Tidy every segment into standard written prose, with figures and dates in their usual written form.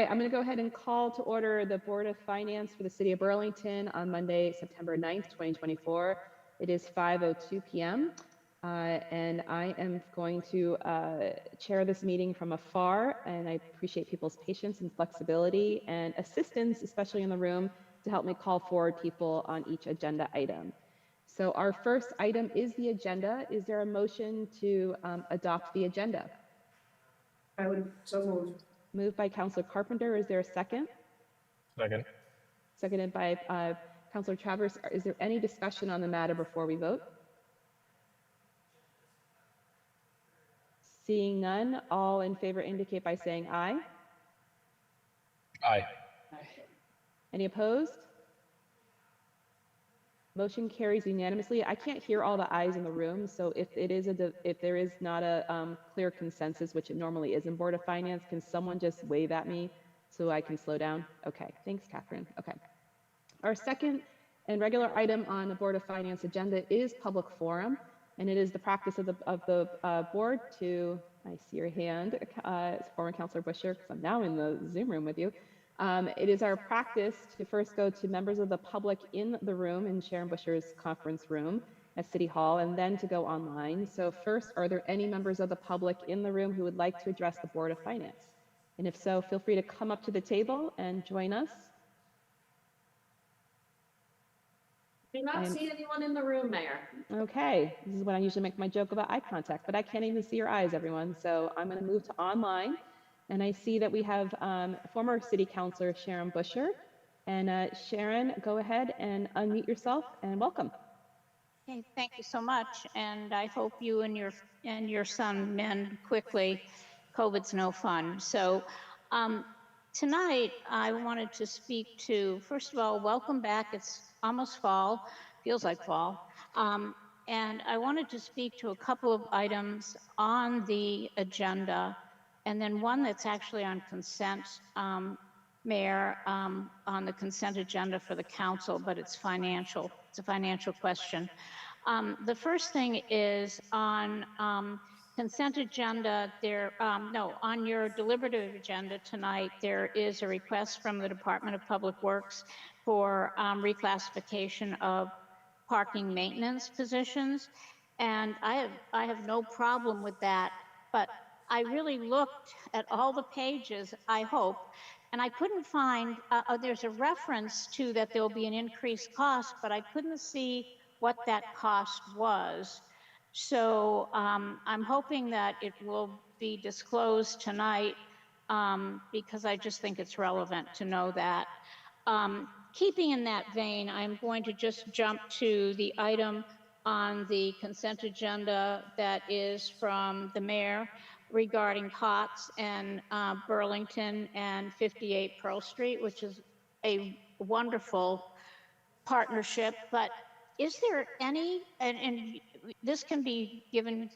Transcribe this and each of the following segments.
right, I'm going to go ahead and call to order the Board of Finance for the City of Burlington on Monday, September 9th, 2024. It is 5:02 p.m. And I am going to chair this meeting from afar, and I appreciate people's patience and flexibility and assistance, especially in the room, to help me call forward people on each agenda item. So our first item is the agenda. Is there a motion to adopt the agenda? I would so move. Moved by Councilor Carpenter. Is there a second? Second. Seconded by Councilor Travers. Is there any discussion on the matter before we vote? Seeing none, all in favor indicate by saying aye. Aye. Any opposed? Motion carries unanimously. I can't hear all the ayes in the room, so if there is not a clear consensus, which it normally is in Board of Finance, can someone just wave at me so I can slow down? Okay, thanks, Catherine. Okay. Our second and regular item on the Board of Finance agenda is public forum, and it is the practice of the board to, I see your hand, former Councilor Busher, because I'm now in the Zoom room with you. It is our practice to first go to members of the public in the room in Sharon Busher's conference room at City Hall, and then to go online. So first, are there any members of the public in the room who would like to address the Board of Finance? And if so, feel free to come up to the table and join us. I do not see anyone in the room, Mayor. Okay, this is when I usually make my joke about eye contact, but I can't even see your eyes, everyone. So I'm going to move to online. And I see that we have former City Councilor Sharon Busher. And Sharon, go ahead and unmute yourself and welcome. Okay, thank you so much. And I hope you and your son mend quickly. COVID's no fun. So tonight I wanted to speak to, first of all, welcome back. It's almost fall, feels like fall. And I wanted to speak to a couple of items on the agenda, and then one that's actually on consent, Mayor, on the consent agenda for the council, but it's financial. It's a financial question. The first thing is on consent agenda, on your deliberative agenda tonight, there is a request from the Department of Public Works for reclassification of parking maintenance positions. And I have no problem with that, but I really looked at all the pages, I hope, and I couldn't find, there's a reference to that there'll be an increased cost, but I couldn't see what that cost was. So I'm hoping that it will be disclosed tonight because I just think it's relevant to know that. Keeping in that vein, I'm going to just jump to the item on the consent agenda that is from the mayor regarding COTS and Burlington and 58 Pearl Street, which is a wonderful partnership. But is there any, and this can be given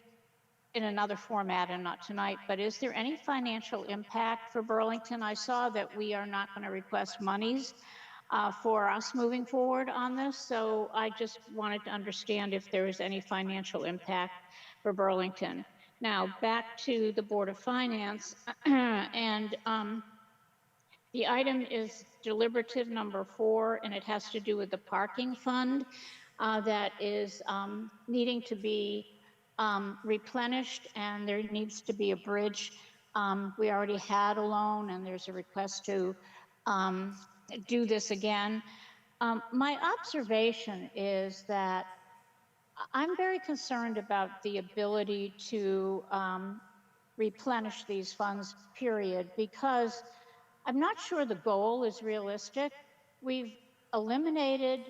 in another format and not tonight, but is there any financial impact for Burlington? I saw that we are not going to request monies for us moving forward on this. So I just wanted to understand if there is any financial impact for Burlington. Now back to the Board of Finance, and the item is deliberative number 4, and it has to do with the parking fund that is needing to be replenished, and there needs to be a bridge. We already had a loan, and there's a request to do this again. My observation is that I'm very concerned about the ability to replenish these funds, period, because I'm not sure the goal is realistic. We've eliminated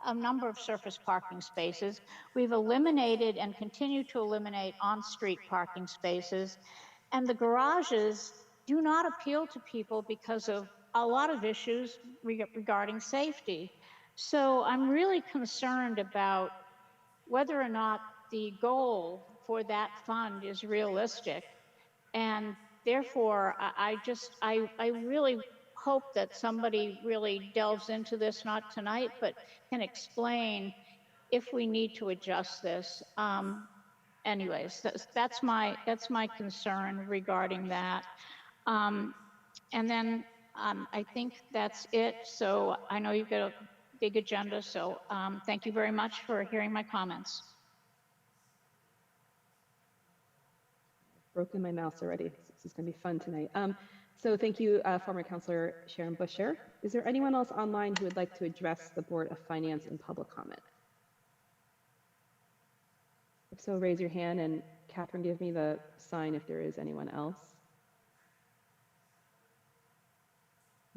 a number of surface parking spaces. We've eliminated and continue to eliminate on-street parking spaces, and the garages do not appeal to people because of a lot of issues regarding safety. So I'm really concerned about whether or not the goal for that fund is realistic. And therefore, I really hope that somebody really delves into this, not tonight, but can explain if we need to adjust this. Anyways, that's my concern regarding that. And then I think that's it. So I know you've got a big agenda. So thank you very much for hearing my comments. Broken my mouse already. This is going to be fun tonight. So thank you, former Councillor Sharon Busher. Is there anyone else online who would like to address the Board of Finance in public comment? If so, raise your hand, and Catherine, give me the sign if there is anyone else.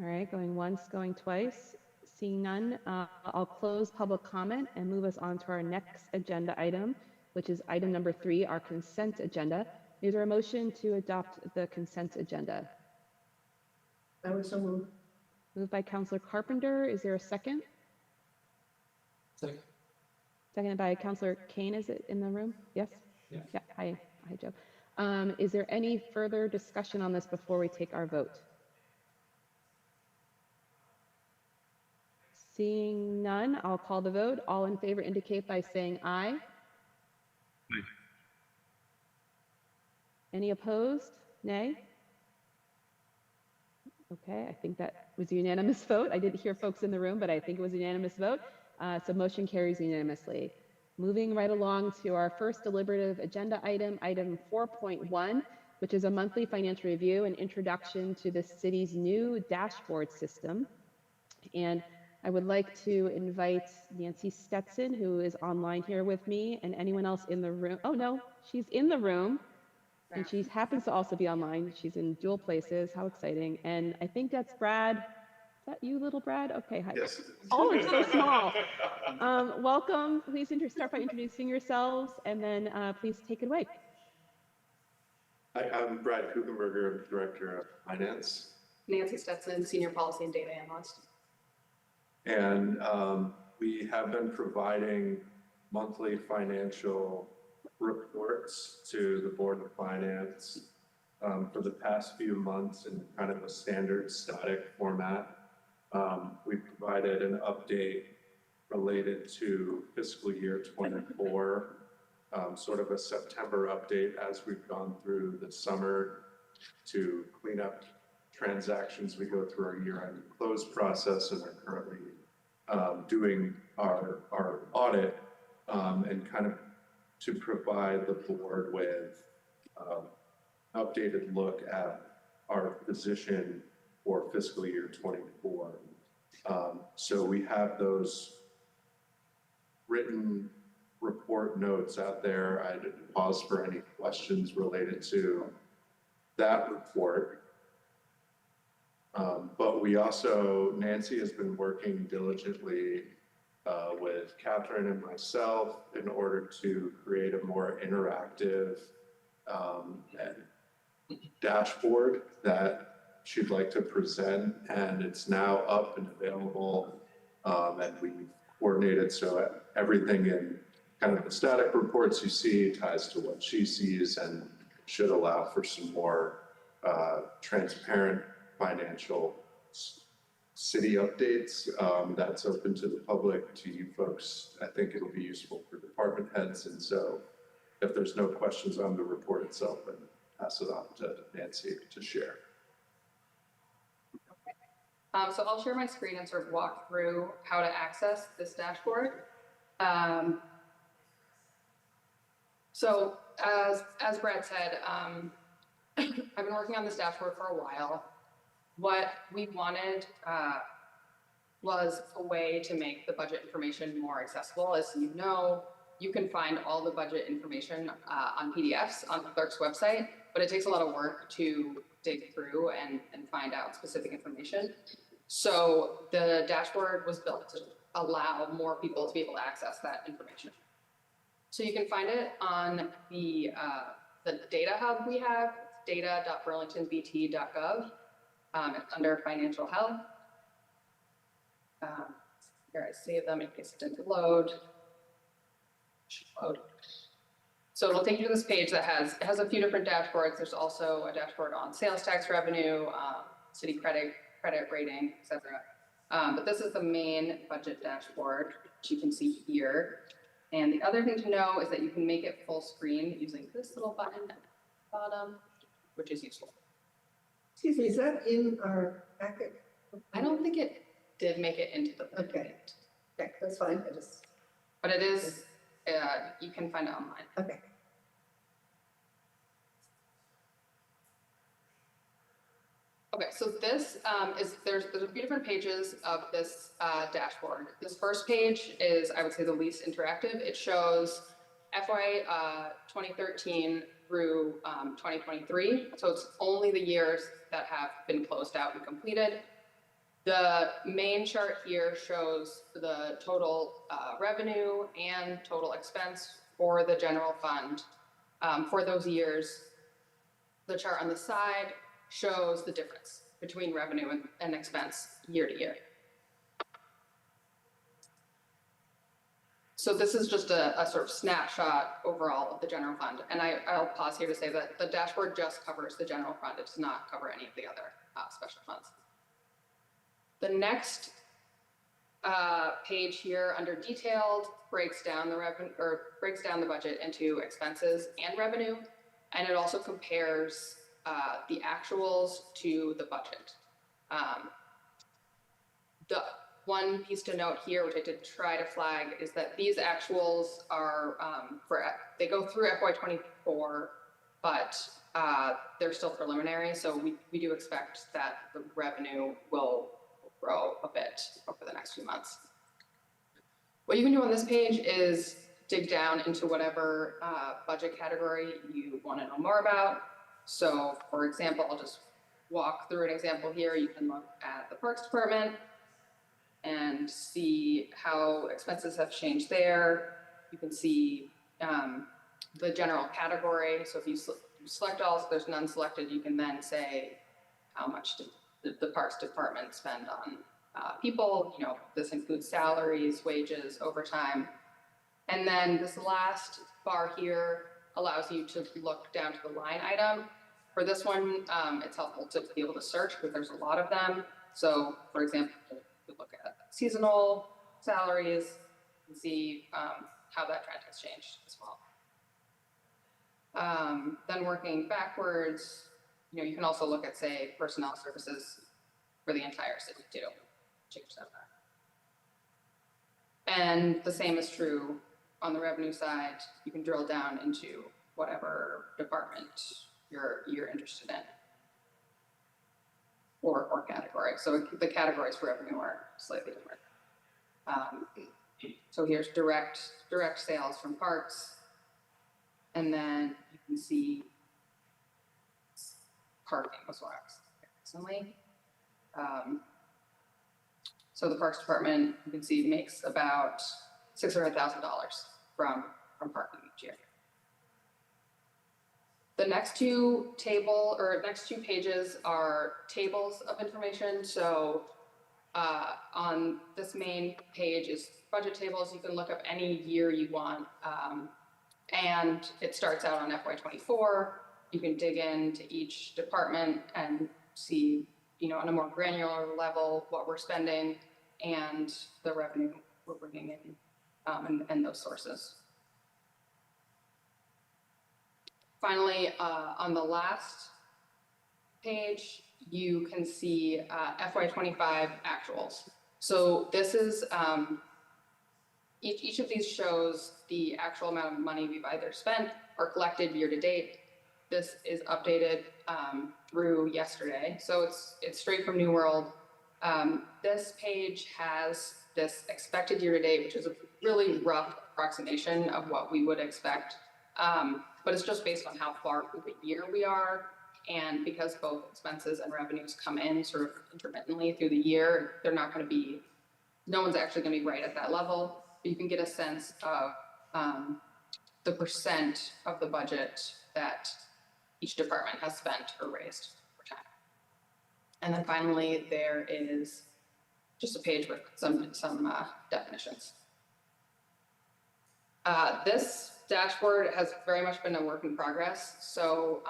All right, going once, going twice. Seeing none, I'll close public comment and move us on to our next agenda item, which is item number 3, our consent agenda. Is there a motion to adopt the consent agenda? I would so move. Moved by Councillor Carpenter. Is there a second? Second. Seconded by Councillor Kane. Is it in the room? Yes? Yeah. Yeah. Hi, Joe. Is there any further discussion on this before we take our vote? Seeing none, I'll call the vote. All in favor indicate by saying aye. Aye. Any opposed? Nay? Okay, I think that was a unanimous vote. I didn't hear folks in the room, but I think it was a unanimous vote. So motion carries unanimously. Moving right along to our first deliberative agenda item, item 4.1, which is a monthly financial review and introduction to the city's new dashboard system. And I would like to invite Nancy Stetson, who is online here with me, and anyone else in the room. Oh no, she's in the room, and she happens to also be online. She's in dual places. How exciting. And I think that's Brad. Is that you, little Brad? Okay, hi. Yes. Oh, it's so small. Welcome. Please start by introducing yourselves, and then please take it away. Hi, I'm Brad Kuchenberger, Director of Finance. Nancy Stetson, Senior Policy and Data Analyst. And we have been providing monthly financial reports to the Board of Finance for the past few months in kind of a standard static format. We provided an update related to fiscal year 24, sort of a September update as we've gone through the summer to clean up transactions. We go through our year-end close process and are currently doing our audit and kind of to provide the board with updated look at our position for fiscal year 24. So we have those written report notes out there. I didn't pause for any questions related to that report. But we also, Nancy has been working diligently with Catherine and myself in order to create a more interactive dashboard that she'd like to present, and it's now up and available, and we've coordinated so everything in kind of the static reports you see ties to what she sees and should allow for some more transparent financial city updates. That's open to the public, to you folks. I think it'll be useful for department heads, and so if there's no questions on the report itself, then pass it on to Nancy to share. So I'll share my screen and sort of walk through how to access this dashboard. So as Brad said, I've been working on this dashboard for a while. What we wanted was a way to make the budget information more accessible. As you know, you can find all the budget information on PDFs on the clerk's website, but it takes a lot of work to dig through and find out specific information. So the dashboard was built to allow more people to be able to access that information. So you can find it on the data hub we have, data.burlingtonbt.gov. It's under financial health. Here I save them in case it didn't load. So it'll take you to this page that has a few different dashboards. There's also a dashboard on sales tax revenue, city credit rating, etc. But this is the main budget dashboard, which you can see here. And the other thing to know is that you can make it full screen using this little button at the bottom, which is useful. Excuse me, is that in our packet? I don't think it did make it into the. Okay. Okay, that's fine, I just, But it is, you can find it online. okay. Okay, so this there's a few different pages of this dashboard. This first page is, I would say, the least interactive. It shows FY 2013 through 2023. So it's only the years that have been closed out and completed. The main chart here shows the total revenue and total expense for the general fund for those years. The chart on the side shows the difference between revenue and expense year to year. So this is just a sort of snapshot overall of the general fund. And I'll pause here to say that the dashboard just covers the general fund. It does not cover any of the other special funds. The next page here under detailed breaks down the revenue, or breaks down the budget into expenses and revenue. And it also compares the actuals to the budget. The one piece to note here, which I did try to flag, is that these actuals are they go through FY24, but they're still preliminary. So we do expect that the revenue will grow a bit over the next few months. What you can do on this page is dig down into whatever budget category you want to know more about. So, for example, I'll just walk through an example here. You can look at the Parks Department and see how expenses have changed there. You can see the general category. So if you select all, so there's none selected, you can then say how much did the Parks Department spend on people. You know, this includes salaries, wages, overtime. And then this last bar here allows you to look down to the line item. For this one, it's helpful to be able to search because there's a lot of them. So, for example, you look at seasonal salaries and see how that trend has changed as well. Then working backwards, you know, you can also look at, say, personnel services for the entire city too. Change that back. And the same is true on the revenue side. You can drill down into whatever department you're interested in, or category. So the categories for revenue are slightly different. So here's direct sales from parks, and then you can see parking was what I was recently. So the Parks Department, you can see, makes about $600,000 from parking each year. The next two pages are tables of information. So on this main page is budget tables. You can look up any year you want. And it starts out on FY24. You can dig into each department and see, you know, on a more granular level, what we're spending and the revenue we're bringing in, and those sources. Finally, on the last page, you can see FY25 actuals. So this is, each of these shows the actual amount of money we've either spent or collected year to date. This is updated through yesterday. So it's straight from New World. This page has this expected year to date, which is a really rough approximation of what we would expect. But it's just based on how far through the year we are. And because both expenses and revenues come in sort of intermittently through the year, they're not going to be, no one's actually going to be right at that level. But you can get a sense of the percent of the budget that each department has spent or raised over time. And then finally, there is just a page with some definitions. This dashboard has very much been a work in progress. So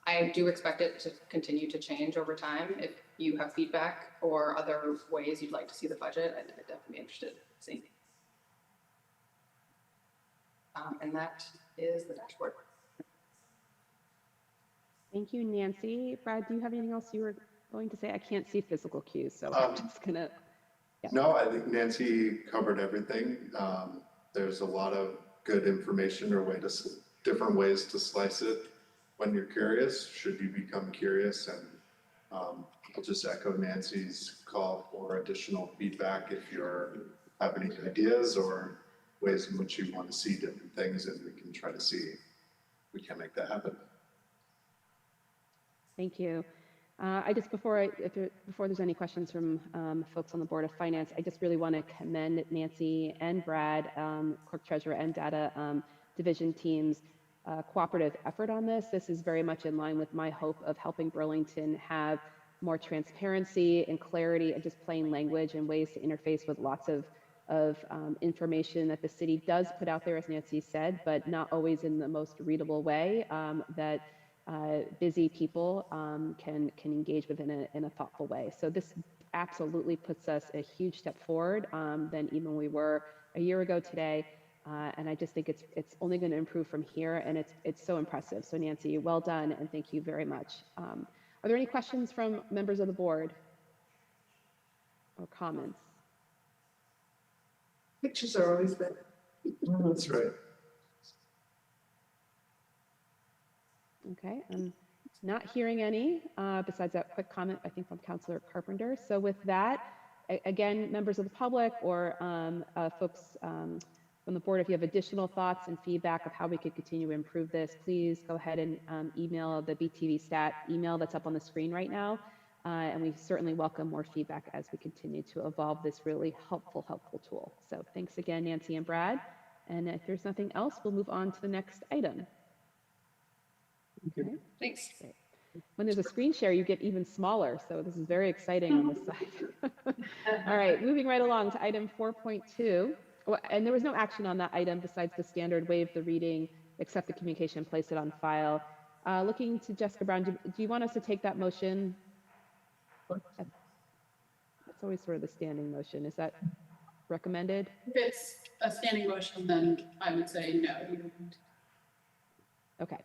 I do expect it to continue to change over time. If you have feedback or other ways you'd like to see the budget, I'd definitely be interested in seeing. And that is the dashboard. Thank you, Nancy. Brad, do you have anything else you were going to say? I can't see physical cues, so I'm just gonna. Yeah. No, I think Nancy covered everything. There's a lot of good information or different ways to slice it when you're curious, should you become curious. And I'll just echo Nancy's call for additional feedback if you have any ideas or ways in which you want to see different things, and we can try to see if we can make that happen. Thank you. I just, before there's any questions from folks on the Board of Finance, I just really want to commend Nancy and Brad, Clerk Treasurer and Data Division teams' cooperative effort on this. This is very much in line with my hope of helping Burlington have more transparency and clarity and just plain language and ways to interface with lots of information that the city does put out there, as Nancy said, but not always in the most readable way that busy people can engage with in a thoughtful way. So this absolutely puts us a huge step forward than even we were a year ago today. And I just think it's only going to improve from here, and it's so impressive. So Nancy, well done, and thank you very much. Are there any questions from members of the board or comments? Pictures are always better. That's right. Okay, I'm not hearing any besides that quick comment, I think, from Councilor Carpenter. So with that, again, members of the public or folks from the board, if you have additional thoughts and feedback of how we could continue to improve this, please go ahead and email the BTV stat email that's up on the screen right now. And we certainly welcome more feedback as we continue to evolve this really helpful tool. So thanks again, Nancy and Brad. And if there's nothing else, we'll move on to the next item. Okay. Thanks. Great. When there's a screen share, you get even smaller. So this is very exciting on this side. All right, moving right along to item 4.2. Well, and there was no action on that item besides the standard waive the reading, accept the communication, place it on file. Looking to Jessica Brown, do you want us to take that motion? That's always sort of the standing motion. Is that recommended? If it's a standing motion, then I would say no. Okay.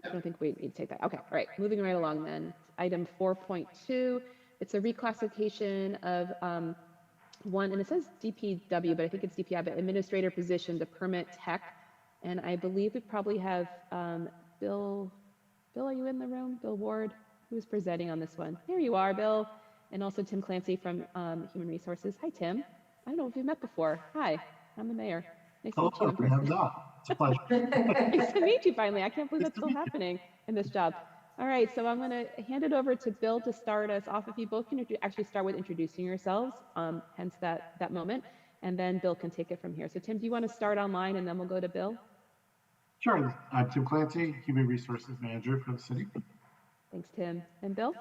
I don't think we need to take that. Okay, all right, moving right along then. Item 4.2, it's a reclassification of one, and it says DPW, but I think it's DPI, but administrator position to permit tech. And I believe we probably have Bill, are you in the room? Bill Ward, who's presenting on this one? There you are, Bill. And also Tim Clancy from Human Resources. Hi, Tim. I don't know if we've met before. Hi, I'm the mayor. Nice to meet you in person. It's a pleasure. Nice to meet you finally. I can't believe that's still happening in this job. All right, so I'm going to hand it over to Bill to start us off. If you both can actually start with introducing yourselves, hence that moment, and then Bill can take it from here. So Tim, do you want to start online and then we'll go to Bill? Sure. I'm Tim Clancy, Human Resources Manager for the city. Thanks, Tim. And Bill?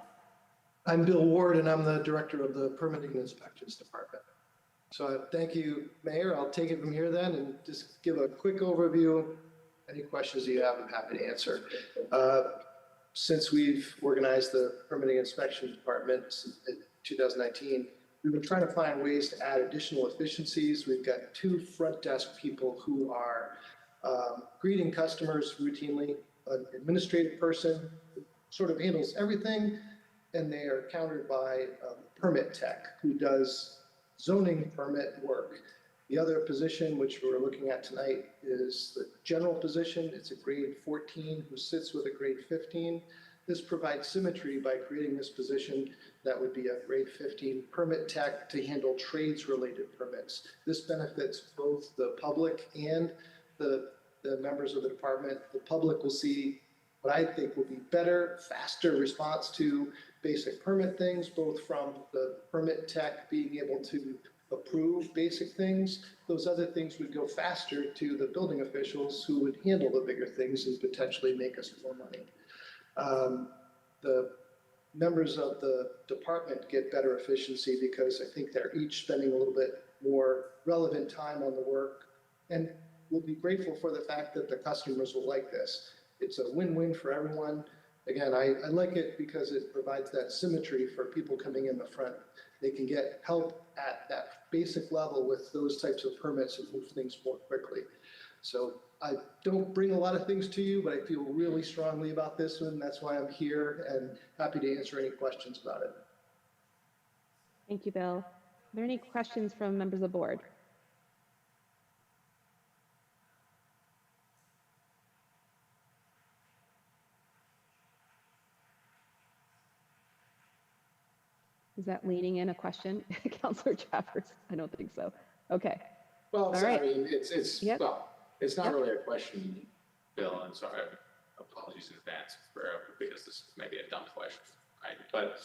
I'm Bill Ward, and I'm the Director of the Permitting and Inspections Department. So thank you, Mayor. I'll take it from here then and just give a quick overview. Any questions you have, I'm happy to answer. Since we've organized the Permitting and Inspection Department in 2019, we've been trying to find ways to add additional efficiencies. We've got 2 front desk people who are greeting customers routinely, an administrative person who sort of handles everything, and they are countered by a permit tech who does zoning permit work. The other position, which we're looking at tonight, is the general position. It's a grade 14 who sits with a grade 15. This provides symmetry by creating this position that would be a grade 15 permit tech to handle trades-related permits. This benefits both the public and the members of the department. The public will see what I think will be better, faster response to basic permit things, both from the permit tech being able to approve basic things. Those other things would go faster to the building officials who would handle the bigger things and potentially make us more money. The members of the department get better efficiency because I think they're each spending a little bit more relevant time on the work, and we'll be grateful for the fact that the customers will like this. It's a win-win for everyone. Again, I like it because it provides that symmetry for people coming in the front. They can get help at that basic level with those types of permits and move things more quickly. So I don't bring a lot of things to you, but I feel really strongly about this one. That's why I'm here and happy to answer any questions about it. Thank you, Bill. Are there any questions from members of the board? Is that leaning in a question, Councilor Travers? I don't think so. Okay. Well, All so, right. I mean, it's Yep. well, it's not Yep. really a question, Bill, and sorry, apologies in advance because this may be a dumb question, right? But,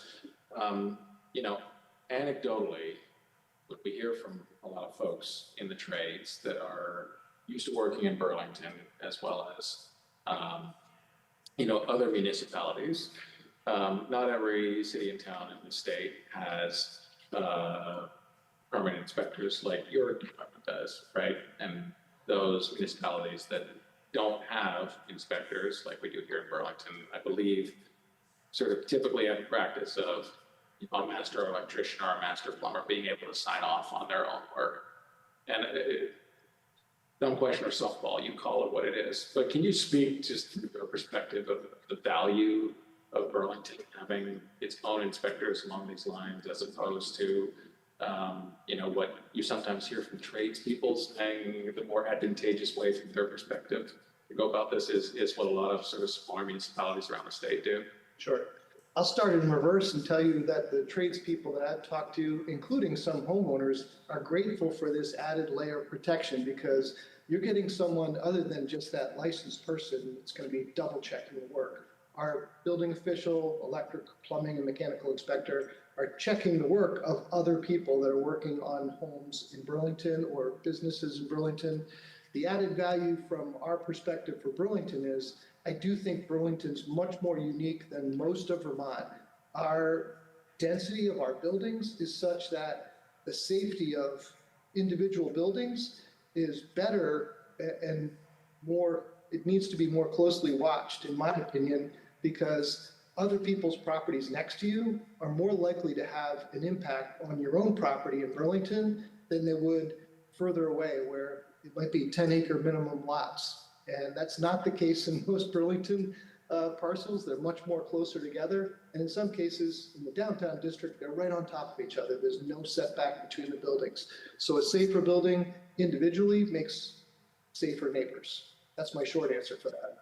you know, anecdotally, what we hear from a lot of folks in the trades that are used to working in Burlington as well as, you know, other municipalities. Not every city and town in the state has permanent inspectors like your department does, right? And those municipalities that don't have inspectors like we do here in Burlington, I believe, sort of typically have a practice of a master electrician or a master plumber being able to sign off on their own work. And dumb question or softball, you call it what it is. But can you speak just from your perspective of the value of Burlington having its own inspectors along these lines, as opposed to, you know, what you sometimes hear from tradespeople saying the more advantageous way from their perspective to go about this is what a lot of sort of smaller municipalities around the state do? Sure. I'll start in reverse and tell you that the tradespeople that I've talked to, including some homeowners, are grateful for this added layer of protection because you're getting someone other than just that licensed person that's going to be double checking the work. Our building official, electric, plumbing, and mechanical inspector are checking the work of other people that are working on homes in Burlington or businesses in Burlington. The added value from our perspective for Burlington is I do think Burlington's much more unique than most of Vermont. Our density of our buildings is such that the safety of individual buildings is better and more, it needs to be more closely watched, in my opinion, because other people's properties next to you are more likely to have an impact on your own property in Burlington than they would further away where it might be 10-acre minimum lots. And that's not the case in most Burlington parcels. They're much more closer together. And in some cases, in the downtown district, they're right on top of each other. There's no setback between the buildings. So a safer building individually makes safer neighbors. That's my short answer for that.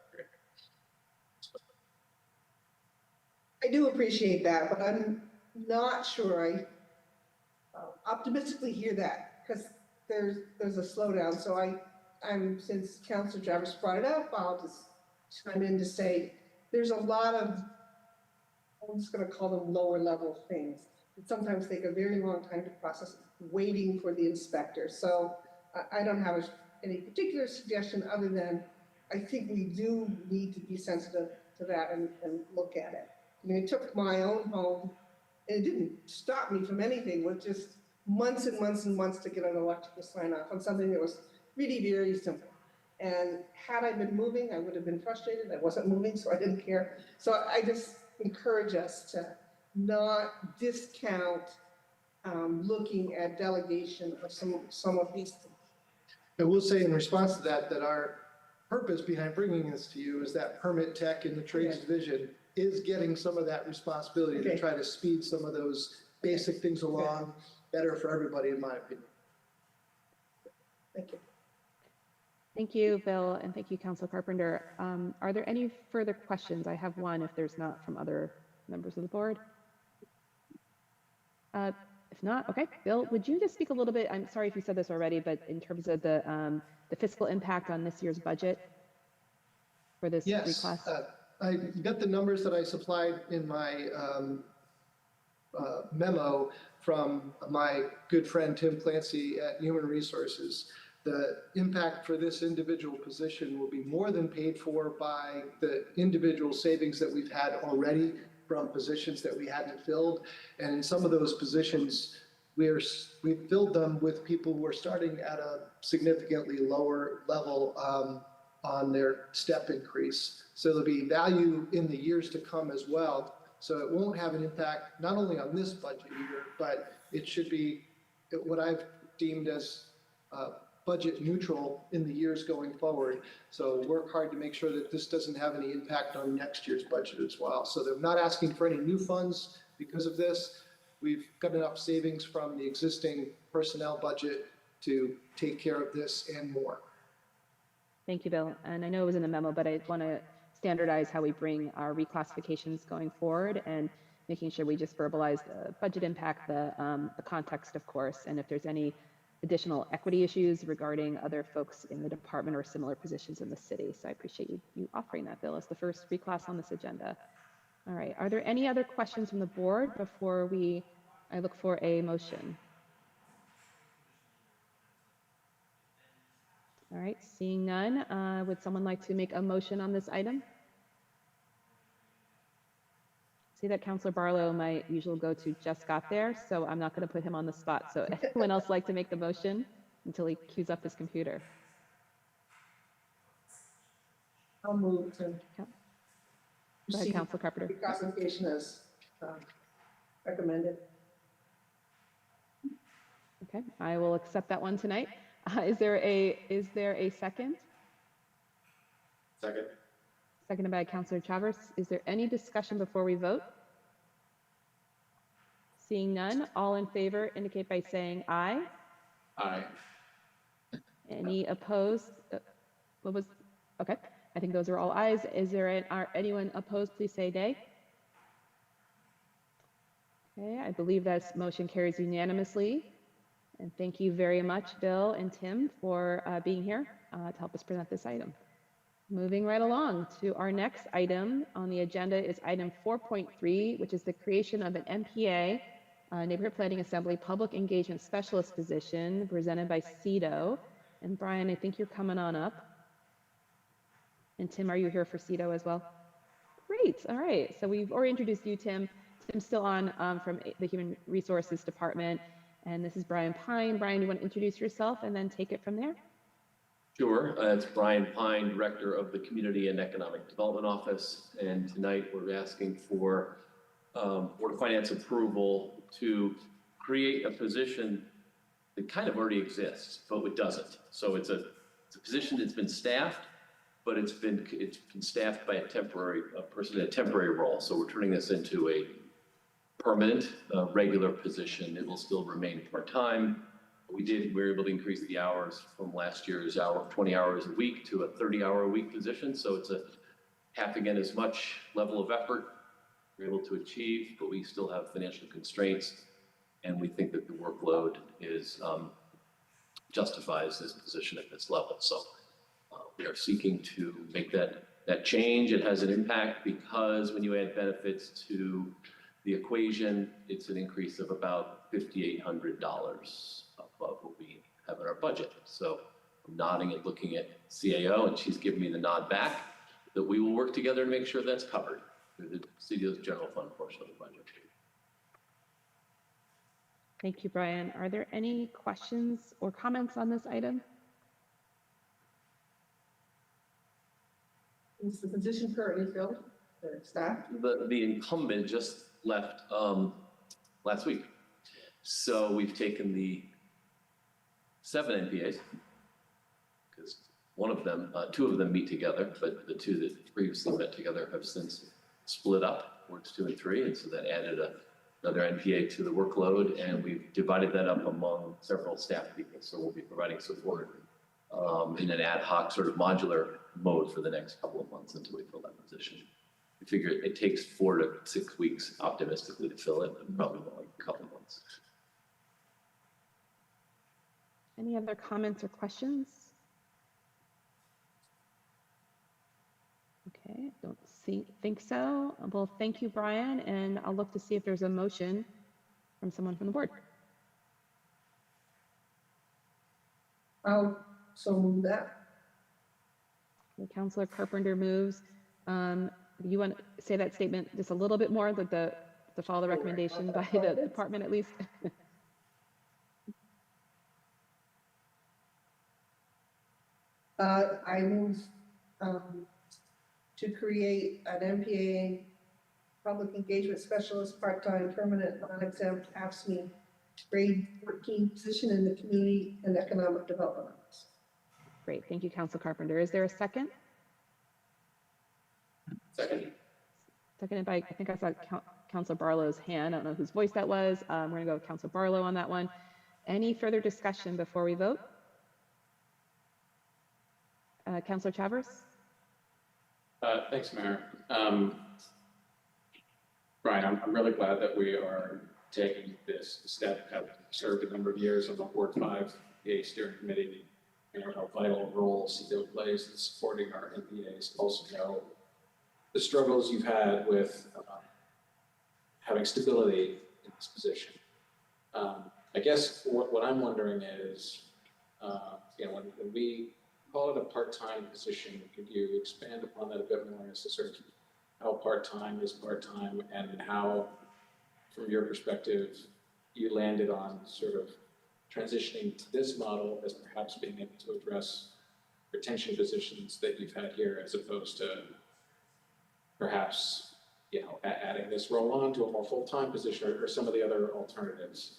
I do appreciate that, but I'm not sure I optimistically hear that because there's a slowdown. So I'm since Councilor Travers brought it up, I'll just chime in to say there's a lot of, I'm just going to call them lower level things that sometimes take a very long time to process, waiting for the inspector. So I don't have any particular suggestion other than I think we do need to be sensitive to that and look at it. I mean, it took my own home, and it didn't stop me from anything with just months and months and months to get an electrical sign off on something that was really very simple. And had I been moving, I would have been frustrated. I wasn't moving, so I didn't care. So I just encourage us to not discount looking at delegation of some of these things. I will say in response to that, that our purpose behind bringing this to you is that permit tech in the trades division is getting some of that responsibility to try to speed some of those basic things along better for everybody, in my opinion. Thank you. Thank you, Bill, and thank you, Councilor Carpenter. Are there any further questions? I have one if there's not from other members of the board. If not, okay. Bill, would you just speak a little bit, I'm sorry if you said this already, but in terms of the fiscal impact on this year's budget for this reclass? I got the numbers that I supplied in my memo from my good friend Tim Clancy at Human Resources. The impact for this individual position will be more than paid for by the individual savings that we've had already from positions that we hadn't filled. And in some of those positions, we filled them with people who are starting at a significantly lower level on their step increase. So there'll be value in the years to come as well. So it won't have an impact not only on this budget year, but it should be what I've deemed as budget neutral in the years going forward. So work hard to make sure that this doesn't have any impact on next year's budget as well. So they're not asking for any new funds because of this. We've got enough savings from the existing personnel budget to take care of this and more. Thank you, Bill. And I know it was in the memo, but I want to standardize how we bring our reclassifications going forward and making sure we just verbalize the budget impact, the context, of course, and if there's any additional equity issues regarding other folks in the department or similar positions in the city. So I appreciate you offering that, Bill, as the first reclass on this agenda. All right, are there any other questions from the board before I look for a motion? All right, seeing none, would someone like to make a motion on this item? See that Councilor Barlow, my usual go-to, just got there, so I'm not going to put him on the spot. So anyone else like to make the motion until he queues up his computer? I'll move to Go ahead, Councilor Carpenter. reclassification as recommended. Okay, I will accept that one tonight. Is there a second? Second. Seconded by Councilor Travers. Is there any discussion before we vote? Seeing none, all in favor indicate by saying aye. Aye. Any opposed? Okay, I think those are all ayes. Are anyone opposed? Please say nay. Okay, I believe that motion carries unanimously. And thank you very much, Bill and Tim, for being here to help us present this item. Moving right along to our next item on the agenda is item 4.3, which is the creation of an MPA, Neighborhood Planning Assembly Public Engagement Specialist position presented by CEDO. And Brian, I think you're coming on up. And Tim, are you here for CEDO as well? Great, all right. So we've already introduced you, Tim. Tim's still on from the Human Resources Department. And this is Brian Pine. Brian, you want to introduce yourself and then take it from there? Sure. It's Brian Pine, Director of the Community and Economic Development Office. And tonight we're asking for Board of Finance approval to create a position that kind of already exists, but it doesn't. So it's a position that's been staffed, but it's been staffed by a person in a temporary role. So we're turning this into a permanent, regular position. It will still remain part-time. We were able to increase the hours from last year's 20 hours a week to a 30-hour-a-week position. So it's a half again as much level of effort we're able to achieve, but we still have financial constraints. And we think that the workload justifies this position at this level. So we are seeking to make that change. It has an impact because when you add benefits to the equation, it's an increase of about $5,800 above what we have in our budget. So I'm nodding and looking at CAO, and she's giving me the nod back that we will work together to make sure that's covered through the CDO's general fund portion of the budget. Thank you, Brian. Are there any questions or comments on this item? Is the position currently filled? The staff? The incumbent just left last week. So we've taken the 7 NPAs, because two of them meet together, but the two that previously met together have since split up, wards 2 and 3, and so that added another NPA to the workload, and we've divided that up among several staff people. So we'll be providing support in an ad hoc sort of modular mode for the next couple of months until we fill that position. We figure it takes 4 to 6 weeks optimistically to fill it, and probably more like a couple of months. Any other comments or questions? Okay, don't think so. Well, thank you, Brian, and I'll look to see if there's a motion from someone from the board. I'll so move that. Councilor Carpenter moves. You want to say that statement just a little bit more, like to follow the recommendation by the department at least? I move to create an MPA, Public Engagement Specialist, part-time, permanent, non-exempt, AFSCME, grade 14 position in the Community and Economic Development Office. Great. Thank you, Council Carpenter. Is there a second? Second. Seconded by, I think I saw Council Barlow's hand. I don't know whose voice that was. We're going to go with Council Barlow on that one. Any further discussion before we vote? Councilor Chavez? Thanks, Mayor. Brian, I'm really glad that we are taking this step. I've served a number of years on the Ward 5 PA steering committee, and how vital role CDO plays in supporting our NPAs. Also know the struggles you've had with having stability in this position. I guess what I'm wondering is, when we call it a part-time position, could you expand upon that a bit more as to sort of how part-time is part-time and how, from your perspective, you landed on sort of transitioning to this model as perhaps being able to address retention positions that you've had here as opposed to perhaps, adding this role on to a more full-time position or some of the other alternatives.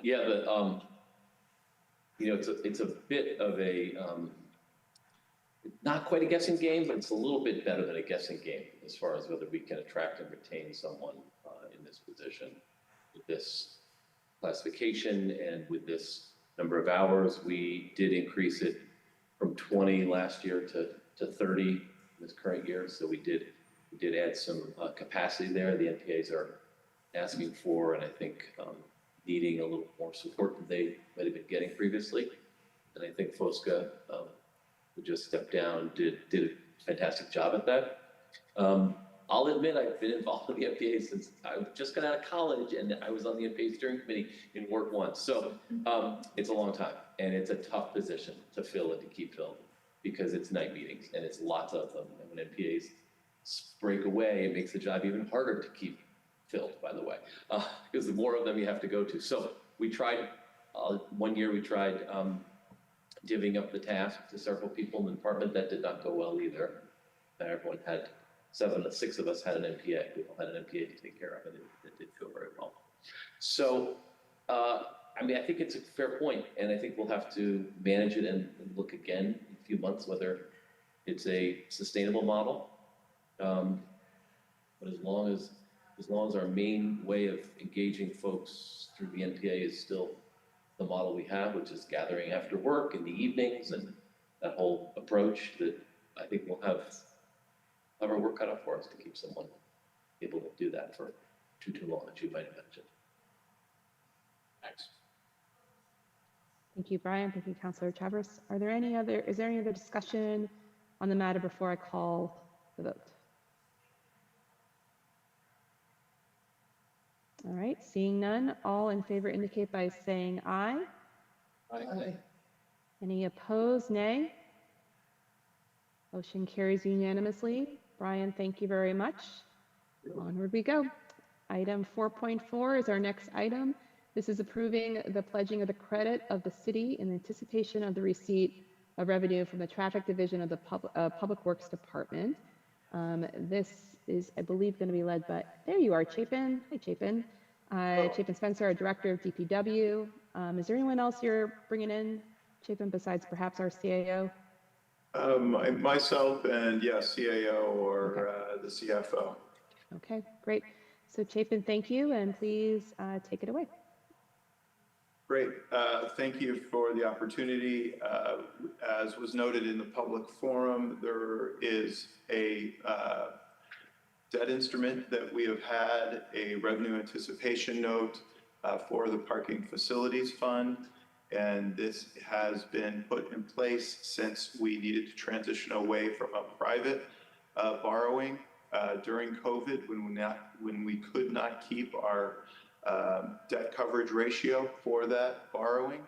It's a bit of a, not quite a guessing game, but it's a little bit better than a guessing game as far as whether we can attract and retain someone in this position. With this classification and with this number of hours, we did increase it from 20 last year to 30 this current year. So we did add some capacity there. The NPAs are asking for, and I think needing a little more support than they might have been getting previously. And I think Fosca, who just stepped down, did a fantastic job at that. I'll admit I've been involved in the NPA since I just got out of college, and I was on the NPA steering committee in Ward 1. So it's a long time, and it's a tough position to fill and to keep filled because it's night meetings and it's lots of them. And when NPAs break away, it makes the job even harder to keep filled, by the way, because the more of them you have to go to. So we tried, one year we tried divvying up the task to several people in the department. That did not go well either. Everyone had, 6 of us had an NPA. We all had an NPA to take care of, and it did go very well. So, I think it's a fair point, and I think we'll have to manage it and look again in a few months whether it's a sustainable model. But as long as our main way of engaging folks through the NPA is still the model we have, which is gathering after work in the evenings and that whole approach, that I think we'll have our work cut out for us to keep someone able to do that for too long, as you might have mentioned. Thanks. Thank you, Brian. Thank you, Councilor Chavez. Is there any other discussion on the matter before I call the vote? All right, seeing none, all in favor indicate by saying aye. Aye. Any opposed, nay? Motion carries unanimously. Brian, thank you very much. Onward we go. Item 4.4 is our next item. This is approving the pledging of the credit of the city in anticipation of the receipt of revenue from the traffic division of the Public Works Department. This is, I believe, going to be led by, there you are, Chapin. Hi, Chapin. Chapin Spencer, our Director of DPW. Is there anyone else you're bringing in, Chapin, besides perhaps our CAO? Myself and yes, CAO or the CFO. Okay, great. So Chapin, thank you, and please take it away. Great. Thank you for the opportunity. As was noted in the public forum, there is a debt instrument that we have had, a revenue anticipation note for the Parking Facilities Fund. And this has been put in place since we needed to transition away from a private borrowing during COVID when we could not keep our debt coverage ratio for that borrowing.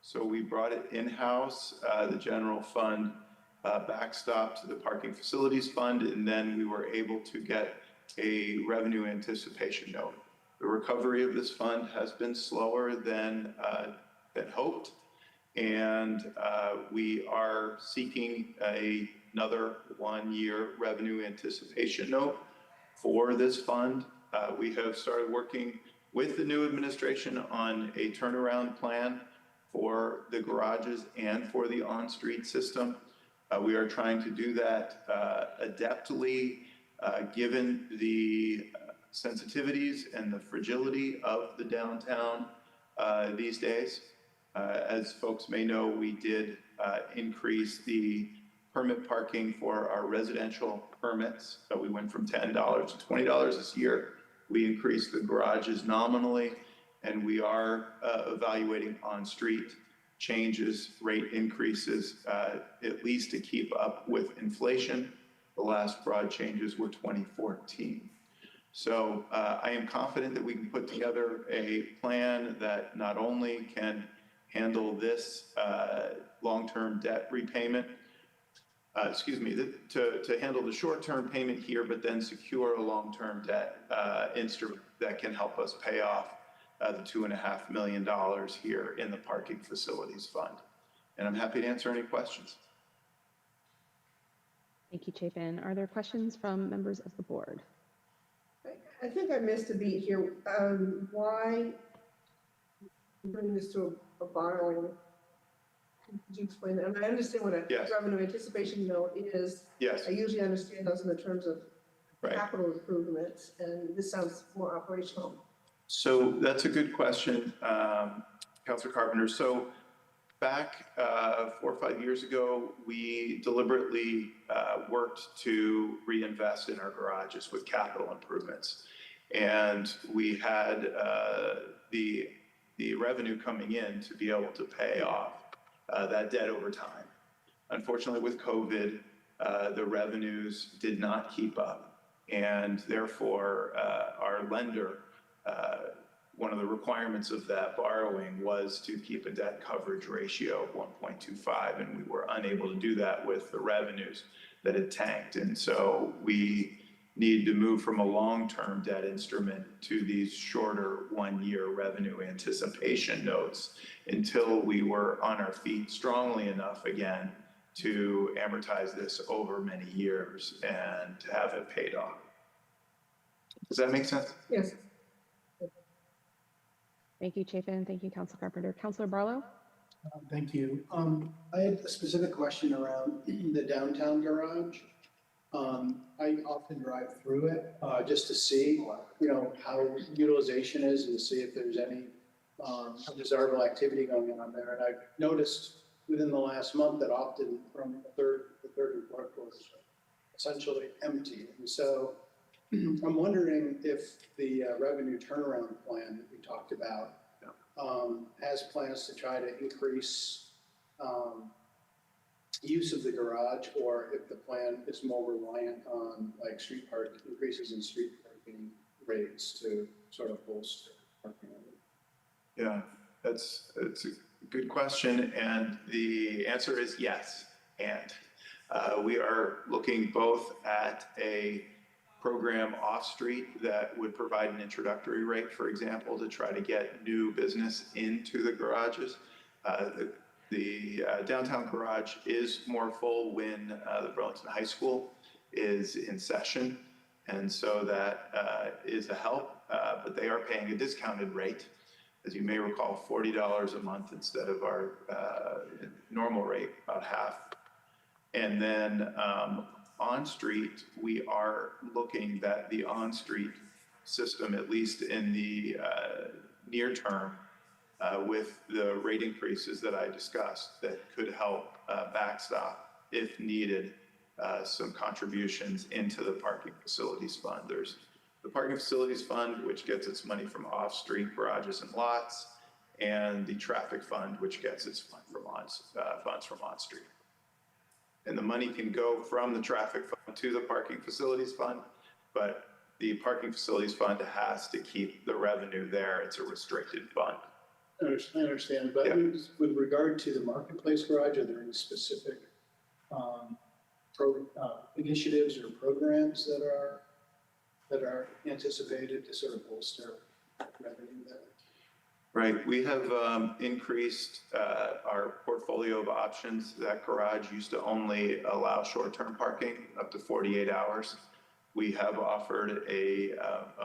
So we brought it in-house, the general fund backstop to the Parking Facilities Fund, and then we were able to get a revenue anticipation note. The recovery of this fund has been slower than hoped, and we are seeking another 1-year revenue anticipation note for this fund. We have started working with the new administration on a turnaround plan for the garages and for the on-street system. We are trying to do that adeptly, given the sensitivities and the fragility of the downtown these days. As folks may know, we did increase the permit parking for our residential permits. So we went from $10 to $20 this year. We increased the garages nominally, and we are evaluating on-street changes, rate increases, at least to keep up with inflation. The last broad changes were 2014. So I am confident that we can put together a plan that not only can handle this long-term debt repayment, to handle the short-term payment here, but then secure a long-term debt instrument that can help us pay off the $2.5 million here in the Parking Facilities Fund. And I'm happy to answer any questions. Thank you, Chapin. Are there questions from members of the board? I think I missed a beat here. Why bring this to a borrowing? Could you explain that? And I understand what a Yes. revenue anticipation note is. Yes. I usually understand those in the terms of Right. capital improvements, and this sounds more operational. So that's a good question, Councilor Carpenter. So back 4 or 5 years ago, we deliberately worked to reinvest in our garages with capital improvements. And we had the revenue coming in to be able to pay off that debt over time. Unfortunately, with COVID, the revenues did not keep up. And therefore, our lender, one of the requirements of that borrowing was to keep a debt coverage ratio of 1.25, and we were unable to do that with the revenues that had tanked. And so we need to move from a long-term debt instrument to these shorter one-year revenue anticipation notes until we were on our feet strongly enough again to amortize this over many years and to have it paid off. Does that make sense? Yes. Thank you, Chapin. Thank you, Councilor Carpenter. Councilor Barlow? Thank you. I had a specific question around the downtown garage. I often drive through it just to see, how utilization is and to see if there's any undesirable activity going on there. And I've noticed within the last month that often from the third and fourth floors are essentially empty. And so I'm wondering if the revenue turnaround plan that we talked about has plans to try to increase use of the garage, or if the plan is more reliant on like increases in street parking rates to sort of bolster parking. Yeah, it's a good question, and the answer is yes. And we are looking both at a program off-street that would provide an introductory rate, for example, to try to get new business into the garages. The downtown garage is more full when the Burlington High School is in session, and so that is a help, but they are paying a discounted rate. As you may recall, $40 a month instead of our normal rate, about half. And then on-street, we are looking that the on-street system, at least in the near term, with the rate increases that I discussed, that could help backstop, if needed, some contributions into the Parking Facilities Fund. There's the Parking Facilities Fund, which gets its money from off-street garages and lots, and the Traffic Fund, which gets its funds from on-street. And the money can go from the Traffic Fund to the Parking Facilities Fund, but the Parking Facilities Fund has to keep the revenue there. It's a restricted fund. I understand, but with regard to the marketplace garage, are there any specific initiatives or programs that are anticipated to sort of bolster revenue there? Right, we have increased our portfolio of options. That garage used to only allow short-term parking up to 48 hours. We have offered a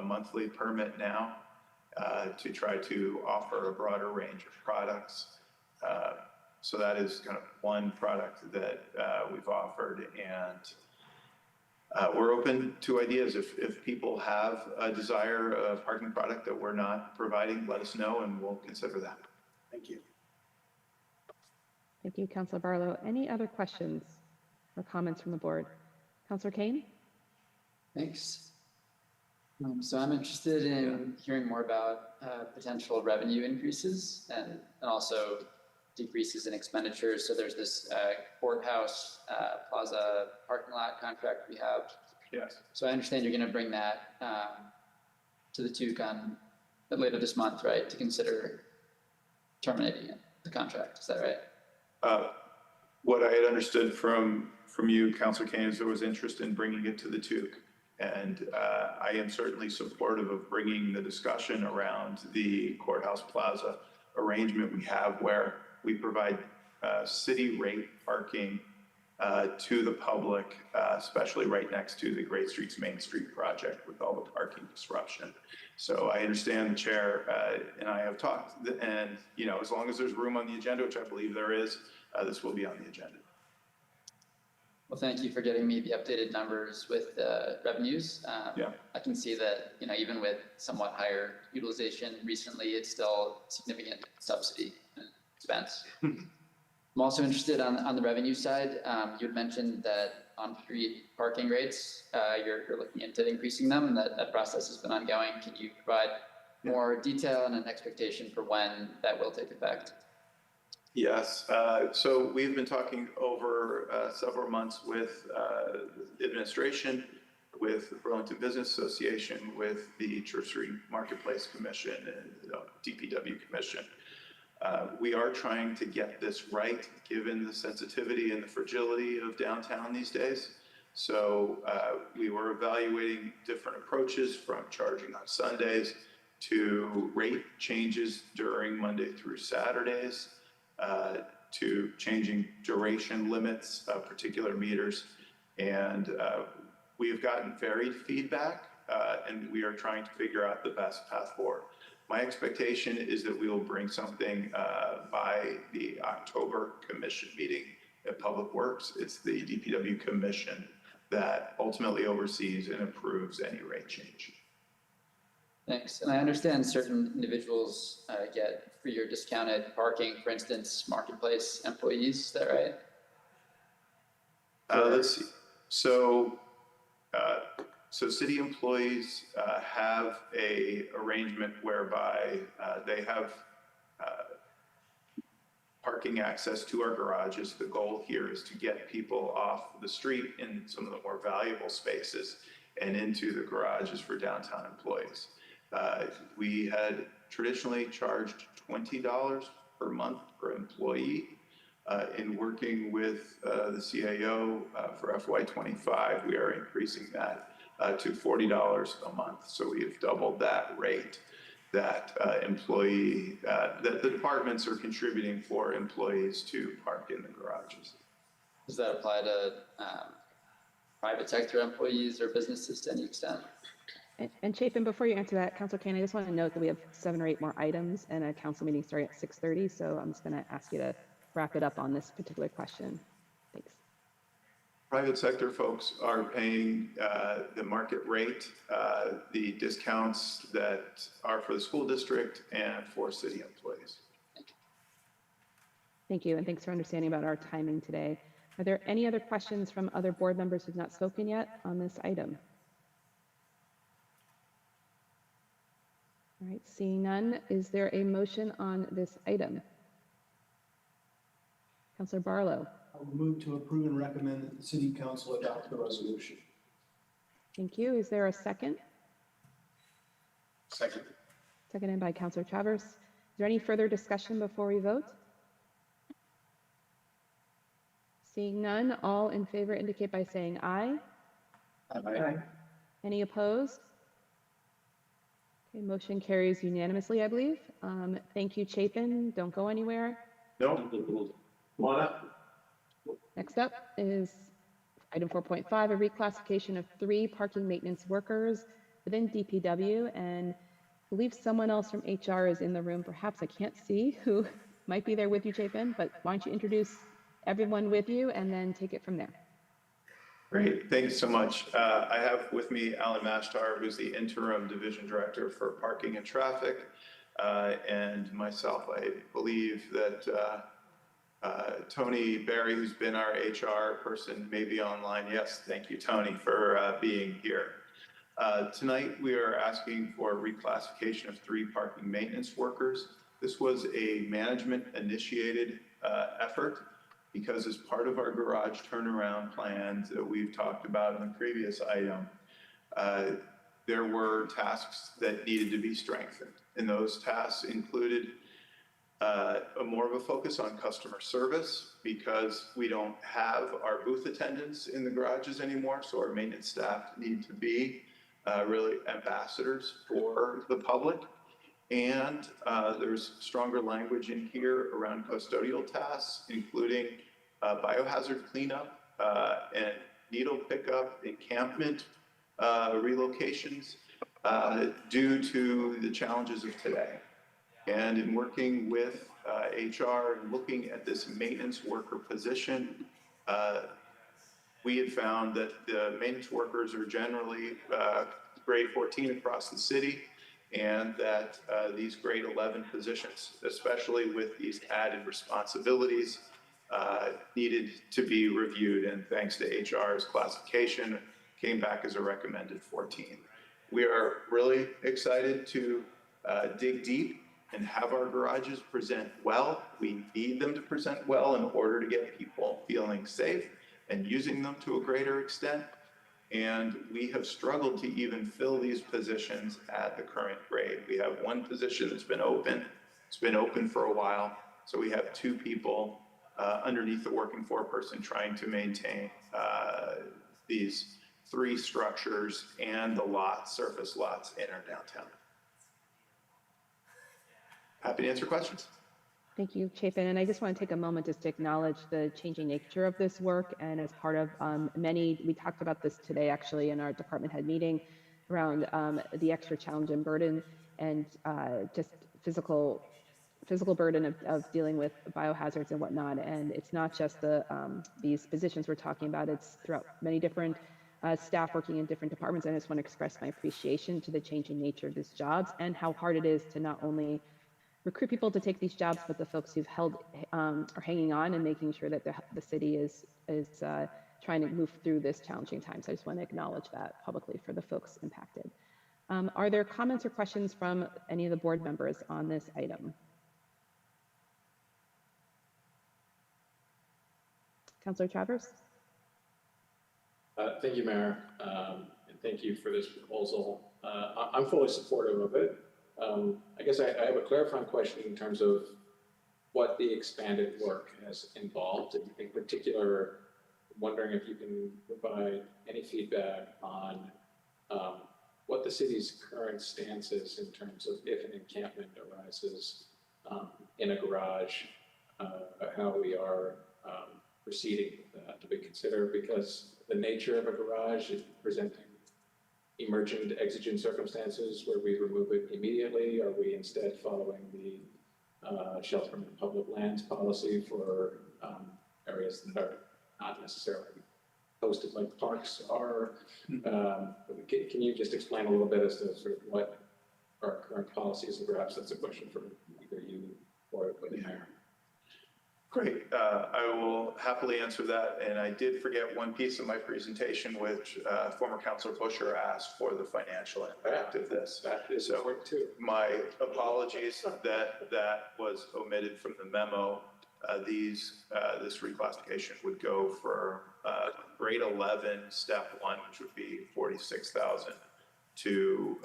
monthly permit now to try to offer a broader range of products. So that is kind of one product that we've offered, and we're open to ideas. If people have a desire, a parking product that we're not providing, let us know and we'll consider that. Thank you. Thank you, Councilor Barlow. Any other questions or comments from the board? Councilor Kane? Thanks. So I'm interested in hearing more about potential revenue increases and also decreases in expenditures. So there's this courthouse plaza parking lot contract we have. Yes. So I understand you're going to bring that to the TUC later this month, right, to consider terminating the contract. Is that right? What I had understood from you, Councilor Kane, is there was interest in bringing it to the TUC. And I am certainly supportive of bringing the discussion around the courthouse plaza arrangement we have, where we provide city rate parking to the public, especially right next to the Great Streets Main Street project with all the parking disruption. So I understand the chair and I have talked, and as long as there's room on the agenda, which I believe there is, this will be on the agenda. Well, thank you for getting me the updated numbers with revenues. Yeah. I can see that, even with somewhat higher utilization recently, it's still significant subsidy expense. I'm also interested on the revenue side. You had mentioned that on-street parking rates, you're looking into increasing them, and that process has been ongoing. Can you provide more detail and an expectation for when that will take effect? Yes. So we've been talking over several months with the administration, with the Burlington Business Association, with the Church Street Marketplace Commission, and the DPW Commission. We are trying to get this right, given the sensitivity and the fragility of downtown these days. So we were evaluating different approaches, from charging on Sundays to rate changes during Monday through Saturdays, to changing duration limits of particular meters. And we have gotten varied feedback, and we are trying to figure out the best path forward. My expectation is that we will bring something by the October commission meeting at Public Works. It's the DPW commission that ultimately oversees and approves any rate change. Thanks. And I understand certain individuals get free or discounted parking, for instance, marketplace employees. Is that right? Let's see. So city employees have a arrangement whereby they have parking access to our garages. The goal here is to get people off the street in some of the more valuable spaces and into the garages for downtown employees. We had traditionally charged $20 per month per employee. In working with the CAO for FY25, we are increasing that to $40 a month. So we have doubled that rate that that the departments are contributing for employees to park in the garages. Does that apply to private sector employees or businesses to any extent? And Chapin, before you answer that, Councilor Kane, I just want to note that we have 7 or 8 more items and a council meeting starting at 6:30. So I'm just going to ask you to wrap it up on this particular question. Thanks. Private sector folks are paying the market rate, the discounts that are for the school district and for city employees. Thank you, and thanks for understanding about our timing today. Are there any other questions from other board members who've not spoken yet on this item? All right, seeing none, is there a motion on this item? Councilor Barlow. I will move to approve and recommend that the city council adopt the resolution. Thank you. Is there a second? Second. Seconded by Councilor Travers. Is there any further discussion before we vote? Seeing none, all in favor indicate by saying aye. Aye. Any opposed? Okay, motion carries unanimously, I believe. Thank you, Chapin. Don't go anywhere. No. Come on up. Next up is item 4.5, a reclassification of 3 parking maintenance workers within DPW. And I believe someone else from HR is in the room. Perhaps I can't see who might be there with you, Chapin, but why don't you introduce everyone with you and then take it from there. Great, thank you so much. I have with me Alan Mashtar, who's the interim division director for parking and traffic, and myself. I believe that Tony Barry, who's been our HR person, may be online. Yes, thank you, Tony, for being here. Tonight, we are asking for a reclassification of 3 parking maintenance workers. This was a management-initiated effort because as part of our garage turnaround plans that we've talked about in the previous item, there were tasks that needed to be strengthened. And those tasks included more of a focus on customer service because we don't have our booth attendants in the garages anymore. So our maintenance staff need to be really ambassadors for the public. And there's stronger language in here around custodial tasks, including biohazard cleanup and needle pickup, encampment relocations due to the challenges of today. And in working with HR and looking at this maintenance worker position, we had found that the maintenance workers are generally grade 14 across the city, and that these grade 11 positions, especially with these added responsibilities, needed to be reviewed. And thanks to HR's classification, came back as a recommended 14. We are really excited to dig deep and have our garages present well. We need them to present well in order to get people feeling safe and using them to a greater extent. And we have struggled to even fill these positions at the current grade. We have 1 position that's been open. It's been open for a while. So we have 2 people underneath the working 4-person trying to maintain these 3 structures and the lots, surface lots in our downtown. Happy to answer questions. Thank you, Chapin. And I just want to take a moment just to acknowledge the changing nature of this work. And as part of we talked about this today actually in our department head meeting around the extra challenge and burden and just physical burden of dealing with biohazards and whatnot. And it's not just these positions we're talking about, it's throughout many different staff working in different departments. And I just want to express my appreciation to the changing nature of these jobs and how hard it is to not only recruit people to take these jobs, but the folks who've are hanging on and making sure that the city is trying to move through this challenging time. So I just want to acknowledge that publicly for the folks impacted. Are there comments or questions from any of the board members on this item? Councilor Travers? Thank you, Mayor, and thank you for this proposal. I'm fully supportive of it. I guess I have a clarifying question in terms of what the expanded work has involved. In particular, wondering if you can provide any feedback on what the city's current stance is in terms of if an encampment arises in a garage, how we are proceeding with that to be considered, because the nature of a garage is presenting emergent exigent circumstances where we remove it immediately. Are we instead following the sheltering in public lands policy for areas that are not necessarily posted like parks are? Can you just explain a little bit as to sort of what our current policies, and perhaps that's a question for either you or the mayor? Great, I will happily answer that. And I did forget one piece of my presentation, which former Councilor Busher asked for the financial impact of this. That is so important too. My apologies that was omitted from the memo. This reclassification would go for grade 11, step 1, which would be 46,000, to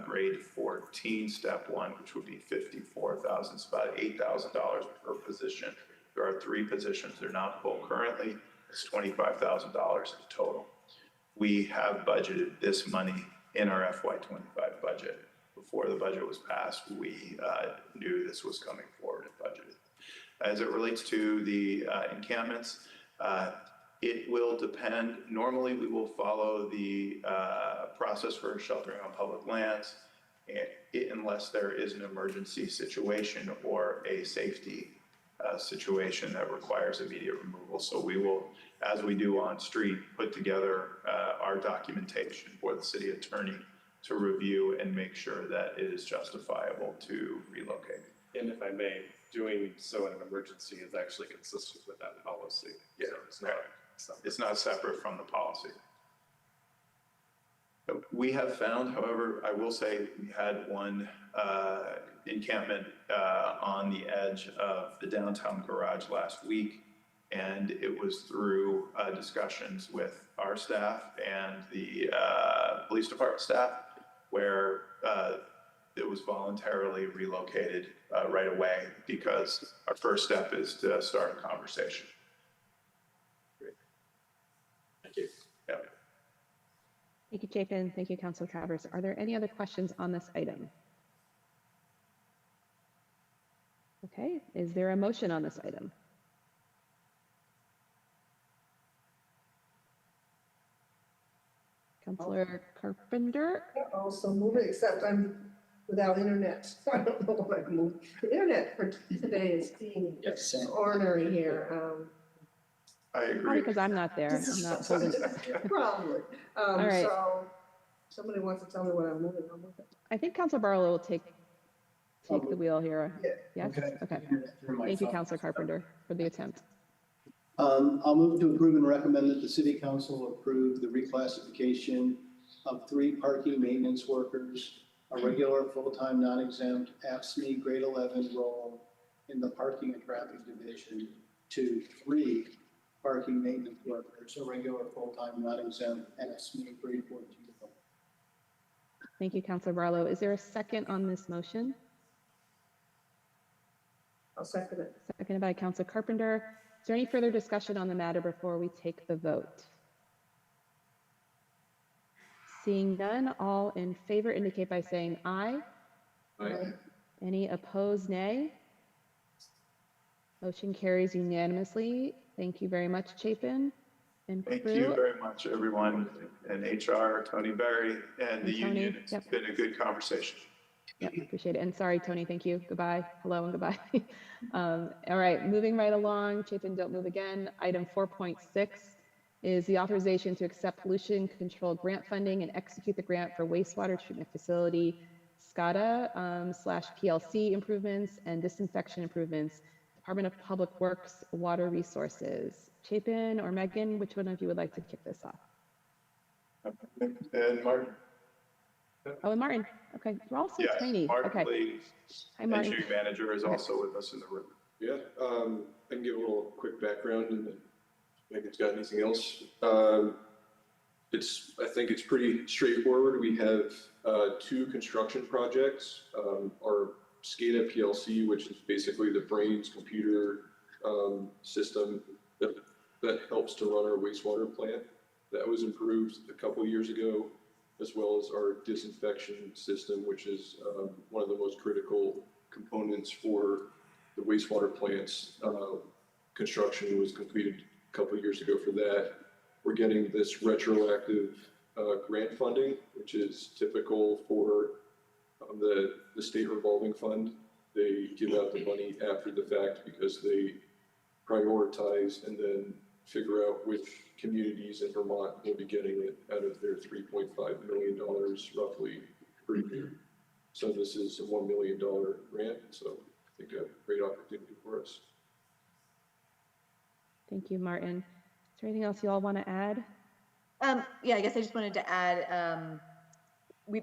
grade 14, step 1, which would be 54,000. It's about $8,000 per position. There are 3 positions. They're not full currently. It's $25,000 in total. We have budgeted this money in our FY25 budget. Before the budget was passed, we knew this was coming forward and budgeted. As it relates to the encampments, it will depend. Normally, we will follow the process for sheltering on public lands unless there is an emergency situation or a safety situation that requires immediate removal. So we will, as we do on street, put together our documentation for the city attorney to review and make sure that it is justifiable to relocate. And if I may, doing so in an emergency is actually consistent with that policy. Yeah, So it's not separate from the policy. We have found, however, I will say we had one encampment on the edge of the downtown garage last week, and it was through discussions with our staff and the police department staff where it was voluntarily relocated right away, because our first step is to start a conversation. Great. Thank you. Yeah. Thank you, Chapin. Thank you, Councilor Travers. Are there any other questions on this item? Okay, is there a motion on this item? Councilor Carpenter? Also move it, except I'm without internet. So I don't know what I can move. The internet for today is being Yes. ornery here. I agree. Probably because I'm not there. I'm not holding. Probably. All right. So somebody wants to tell me what I'm moving, I'll move it. I think Councilor Barlow will take the wheel here. Yeah. Yes? Okay. Okay. Thank you, Councilor Carpenter, for the attempt. I'll move to approve and recommend that the city council approve the reclassification of 3 parking maintenance workers, a regular full-time non-exempt AFSCME grade 11 role in the parking and traffic division, to 3 parking maintenance workers, a regular full-time non-exempt AFSCME grade 14 role. Thank you, Councilor Barlow. Is there a second on this motion? I'll second it. Seconded by Councilor Carpenter. Is there any further discussion on the matter before we take the vote? Seeing none, all in favor indicate by saying aye. Aye. Any opposed, nay? Motion carries unanimously. Thank you very much, Chapin and Thank crew. you very much, everyone, and HR, Tony Berry, and the Tony, union. It's yep. been a good conversation. Yep, appreciate it. And sorry, Tony, thank you. Goodbye. Hello and goodbye. All right, moving right along. Chapin, don't move again. Item 4.6 is the authorization to accept pollution control grant funding and execute the grant for wastewater treatment facility SCADA / PLC improvements and disinfection improvements, Department of Public Works Water Resources. Chapin or Megan, which one of you would like to kick this off? And Martin? Oh, and Martin. Okay, we're all so Yes, tiny. Martin Okay. Lee, Hi, Martin. engineering manager, is also with us in the room. Yeah, I can give a little quick background and then Megan's got anything else. I think it's pretty straightforward. We have 2 construction projects. Our SCADA PLC, which is basically the brains computer system that helps to run our wastewater plant. That was improved a couple years ago, as well as our disinfection system, which is one of the most critical components for the wastewater plants. Construction was completed a couple of years ago for that. We're getting this retroactive grant funding, which is typical for the state revolving fund. They give out the money after the fact because they prioritize and then figure out which communities in Vermont will be getting it out of their $3.5 million roughly per year. So this is a $1 million grant, so I think a great opportunity for us. Thank you, Martin. Is there anything else you all want to add? Yeah, I guess I just wanted to add,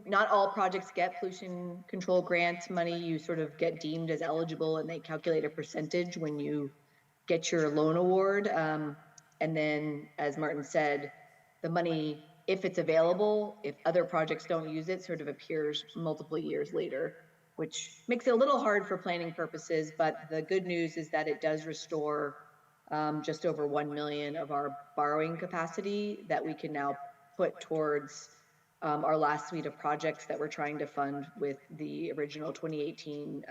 not all projects get pollution control grant money. You sort of get deemed as eligible and they calculate a percentage when you get your loan award. And then, as Martin said, the money, if it's available, if other projects don't use it, sort of appears multiple years later, which makes it a little hard for planning purposes. But the good news is that it does restore just over 1 million of our borrowing capacity that we can now put towards our last suite of projects that we're trying to fund with the original 2018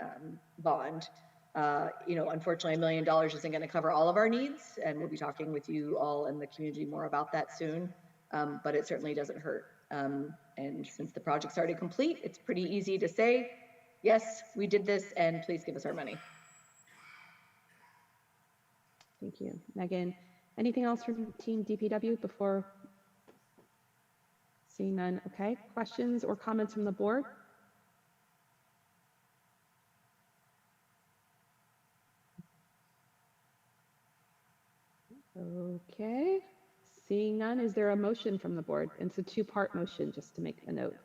bond. Unfortunately, $1 million isn't going to cover all of our needs, and we'll be talking with you all in the community more about that soon, but it certainly doesn't hurt. And since the project's already complete, it's pretty easy to say, yes, we did this, and please give us our money. Thank you. Megan, anything else from Team DPW before? Seeing none, okay. Questions or comments from the board? Okay, seeing none, is there a motion from the board? And it's a two-part motion, just to make a note.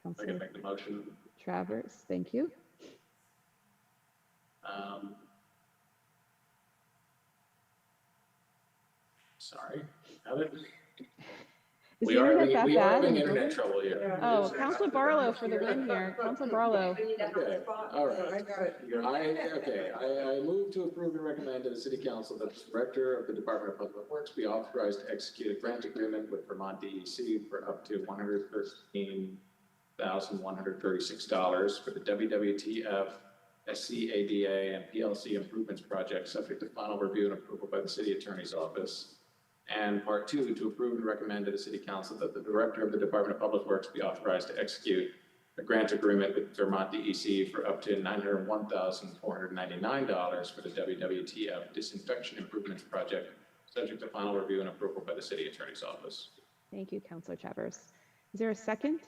I can Councilor make the motion. Travers, thank you. Sorry. Have it? Is We the are internet having, that we are bad? having internet trouble here. Oh, Councilor Barlow for the win here. Councilor Barlow. Okay, all right. I got it. I move to approve and recommend to the city council that the director of the Department of Public Works be authorized to execute a grant agreement with Vermont DEC for up to $113,136 for the WWTF, SCADA, and PLC improvements project, subject to final review and approval by the city attorney's office. And part two, to approve and recommend to the city council that the director of the Department of Public Works be authorized to execute a grant agreement with Vermont DEC for up to $901,499 for the WWTF disinfection improvements project, subject to final review and approval by the city attorney's office. Thank you, Councilor Travers. Is there a second?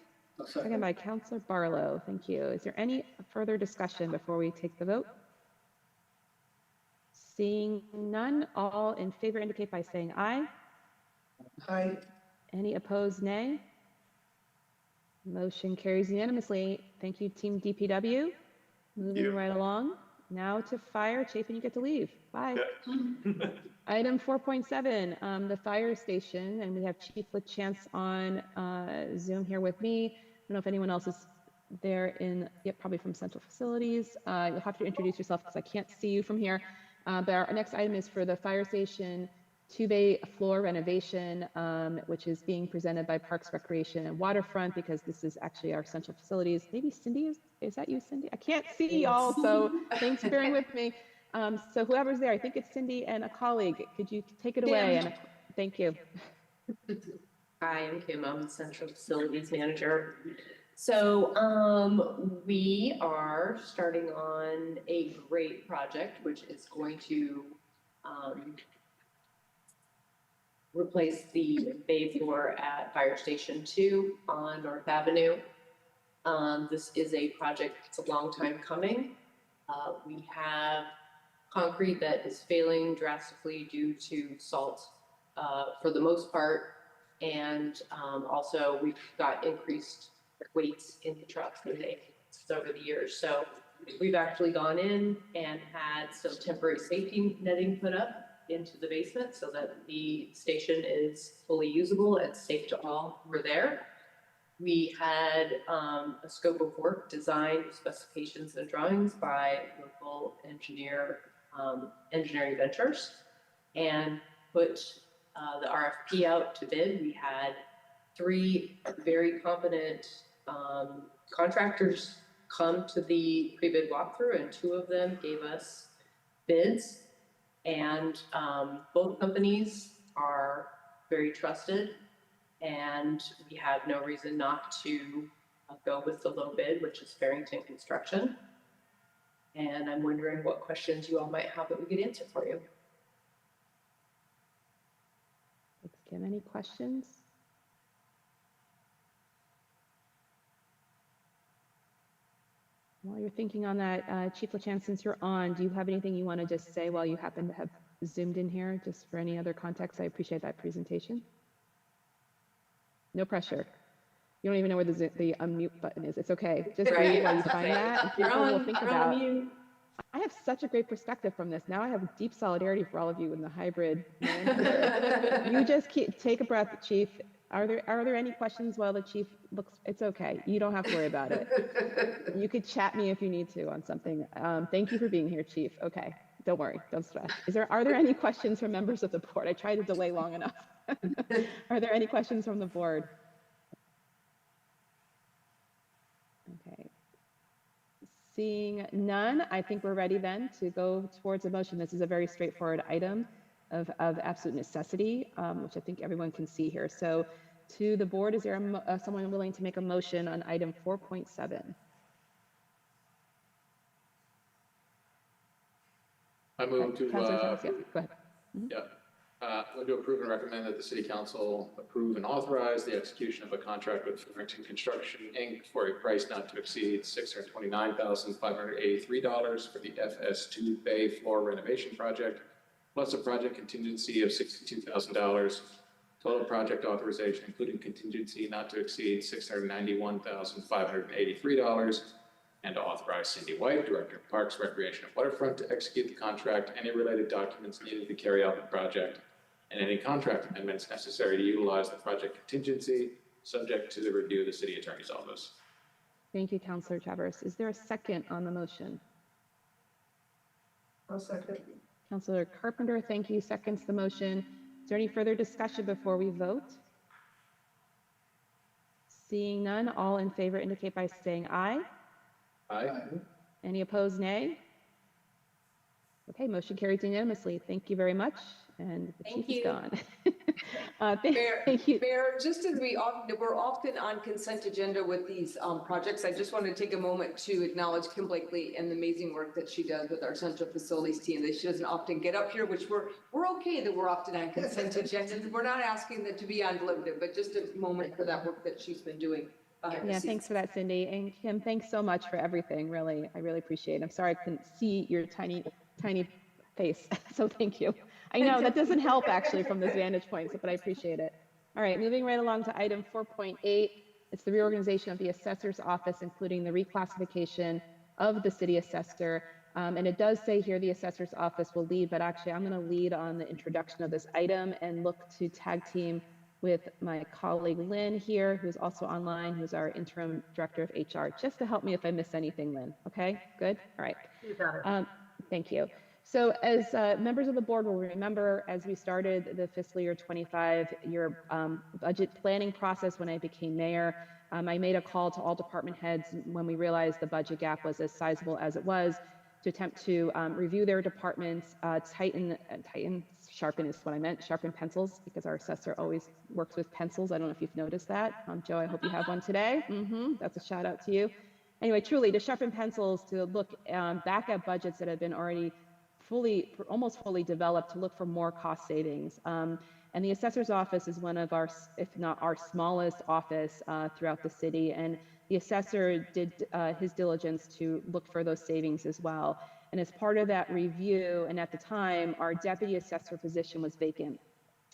Second. Second by Councilor Barlow. Thank you. Is there any further discussion before we take the vote? Seeing none, all in favor indicate by saying aye. Aye. Any opposed, nay? Motion carries unanimously. Thank you, Team DPW. Moving right along. Now to fire. Chapin, you get to leave. Bye. Yeah. Item 4.7, the fire station, and we have Chief LaChance on Zoom here with me. I don't know if anyone else is there in, yep, probably from Central Facilities. You'll have to introduce yourself because I can't see you from here. But our next item is for the fire station 2-bay floor renovation, which is being presented by Parks, Recreation, and Waterfront, because this is actually our Central Facilities. Maybe Cindy, is that you, Cindy? I can't see y'all, so thanks for bearing with me. So whoever's there, I think it's Cindy and a colleague. Could you take it away? And thank you. Hi, I'm Kim. I'm the Central Facilities Manager. So we are starting on a great project, which is going to replace the bay floor at Fire Station 2 on North Avenue. This is a project that's a long time coming. We have concrete that is failing drastically due to salt for the most part. And also we've got increased weights in the trucks and over the years. So we've actually gone in and had some temporary safety netting put up into the basement so that the station is fully usable and safe to all who are there. We had a scope of work designed with specifications and drawings by local engineering ventures, and put the RFP out to bid. We had 3 very competent contractors come to the pre-bid walkthrough, and 2 of them gave us bids. And both companies are very trusted, and we have no reason not to go with the low bid, which is Farrington Construction. And I'm wondering what questions you all might have that we could answer for you. Thanks, Kim. Any questions? While you're thinking on that, Chief LaChance, since you're on, do you have anything you want to just say while you happen to have zoomed in here, just for any other context? I appreciate that presentation. No pressure. You don't even know where the unmute button is. It's okay. Just wait while you find that. And people will think about. I have such a great perspective from this. Now I have deep solidarity for all of you in the hybrid man here. You just take a breath, Chief. Are there any questions while the chief looks? It's okay. You don't have to worry about it. You could chat me if you need to on something. Thank you for being here, Chief. Okay. Don't worry. Don't stress. Are there any questions from members of the board? I tried to delay long enough. Are there any questions from the board? Okay. Seeing none, I think we're ready then to go towards a motion. This is a very straightforward item of absolute necessity, which I think everyone can see here. So to the board, is there someone willing to make a motion on item 4.7? I move to, Councilor Thomas, yeah, go ahead. move to approve and recommend that the city council approve and authorize the execution of a contract with Burlington Construction, Inc. for a price not to exceed $629,583 for the FS2 Bay Floor Renovation Project, plus a project contingency of $62,000. Total project authorization, including contingency not to exceed $691,583, and to authorize Cindy White, Director of Parks, Recreation, and Waterfront, to execute the contract, any related documents needed to carry out the project, and any contract amendments necessary to utilize the project contingency, subject to the review of the city attorney's office. Thank you, Councilor Travers. Is there a second on the motion? I'll second. Councilor Carpenter, thank you, seconds the motion. Is there any further discussion before we vote? Seeing none, all in favor indicate by saying aye. Aye. Any opposed, nay? Okay, motion carries unanimously. Thank you very much. And the chief is gone. Thank you. Mayor, just as we're often on consent agenda with these projects, I just want to take a moment to acknowledge Kim Blakely and the amazing work that she does with our central facilities team. That she doesn't often get up here, which we're okay that we're often on consent agendas. We're not asking that to be unlimited, but just a moment for that work that she's been doing. Yeah, thanks for that, Cindy. And Kim, thanks so much for everything. Really, I really appreciate it. I'm sorry I couldn't see your tiny face, so thank you. I know that doesn't help actually from this vantage point, but I appreciate it. All right, moving right along to item 4.8. It's the reorganization of the assessor's office, including the reclassification of the city assessor. And it does say here the assessor's office will lead, but actually I'm going to lead on the introduction of this item and look to tag team with my colleague Lynn here, who's also online, who's our interim director of HR, just to help me if I miss anything, Lynn. Okay, good? All right. You got it. Thank you. So as members of the board will remember, as we started the fiscal year 25 budget planning process when I became mayor, I made a call to all department heads when we realized the budget gap was as sizable as it was, to attempt to review their departments, sharpen is what I meant, sharpen pencils, because our assessor always works with pencils. I don't know if you've noticed that. Joe, I hope you have one today. That's a shout out to you. Anyway, truly to sharpen pencils, to look back at budgets that have been already almost fully developed, to look for more cost savings. And the assessor's office is one of our, if not our smallest office throughout the city. And the assessor did his diligence to look for those savings as well. And as part of that review, and at the time, our deputy assessor position was vacant.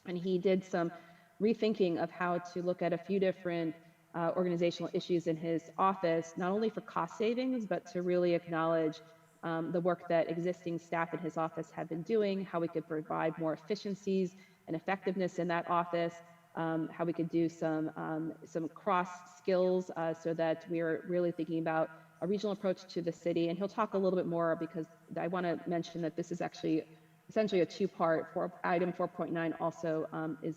And he did some rethinking of how to look at a few different organizational issues in his office, not only for cost savings, but to really acknowledge the work that existing staff in his office have been doing, how we could provide more efficiencies and effectiveness in that office, how we could do some cross skills so that we're really thinking about a regional approach to the city. And he'll talk a little bit more, because I want to mention that this is actually essentially a two-part. Item 4.9 also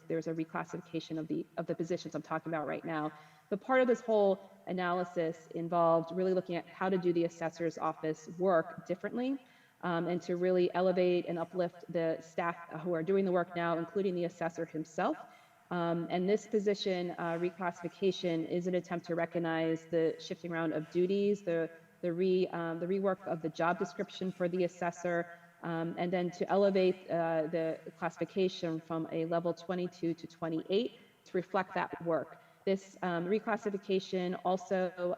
there's a reclassification of the positions I'm talking about right now. But part of this whole analysis involved really looking at how to do the assessor's office work differently, and to really elevate and uplift the staff who are doing the work now, including the assessor himself. And this position reclassification is an attempt to recognize the shifting around of duties, the rework of the job description for the assessor, and then to elevate the classification from a level 22 to 28 to reflect that work. This reclassification also,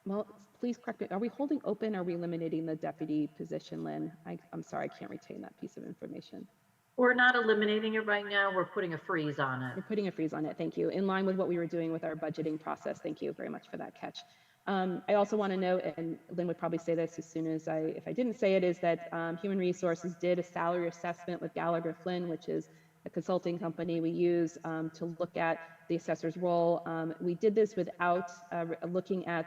well, please correct me, are we holding open, or are we eliminating the deputy position, Lynn? I'm sorry, I can't retain that piece of information. We're not eliminating it right now. We're putting a freeze on it. We're putting a freeze on it, thank you. In line with what we were doing with our budgeting process. Thank you very much for that catch. I also want to note, and Lynn would probably say this as soon as if I didn't say it, is that Human Resources did a salary assessment with Gallagher Flynn, which is a consulting company we use to look at the assessor's role. We did this without looking at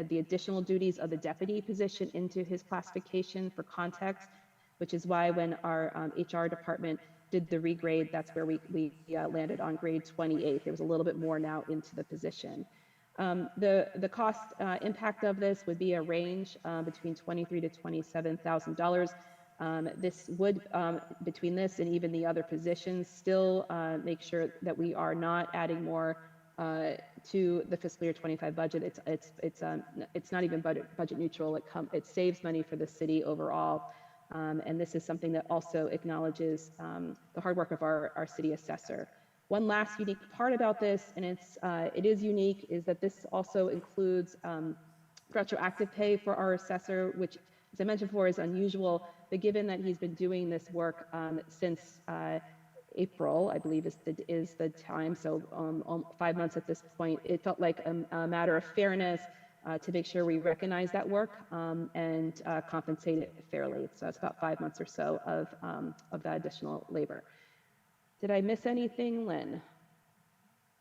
the additional duties of the deputy position into his classification for context, which is why when our HR department did the regrade, that's where we landed on grade 28. There was a little bit more now into the position. The cost impact of this would be a range between $23,000 to $27,000. This would, between this and even the other positions, still make sure that we are not adding more to the fiscal year 25 budget. It's not even budget neutral. It saves money for the city overall. And this is something that also acknowledges the hard work of our city assessor. One last unique part about this, and it is unique, is that this also includes retroactive pay for our assessor, which, as I mentioned before, is unusual. But given that he's been doing this work since April, I believe is the time, so 5 months at this point, it felt like a matter of fairness to make sure we recognize that work and compensate it fairly. So it's about 5 months or so of that additional labor. Did I miss anything, Lynn?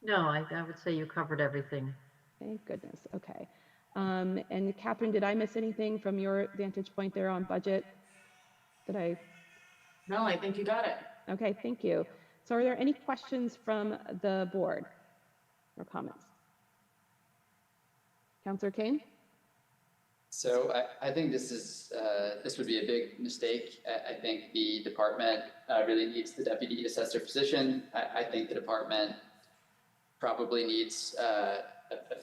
No, I would say you covered everything. Thank goodness. Okay. And Catherine, did I miss anything from your vantage point there on budget? No, I think you got it. Okay, thank you. So are there any questions from the board or comments? Councillor Kane? So I think this would be a big mistake. I think the department really needs the deputy assessor position. I think the department probably needs a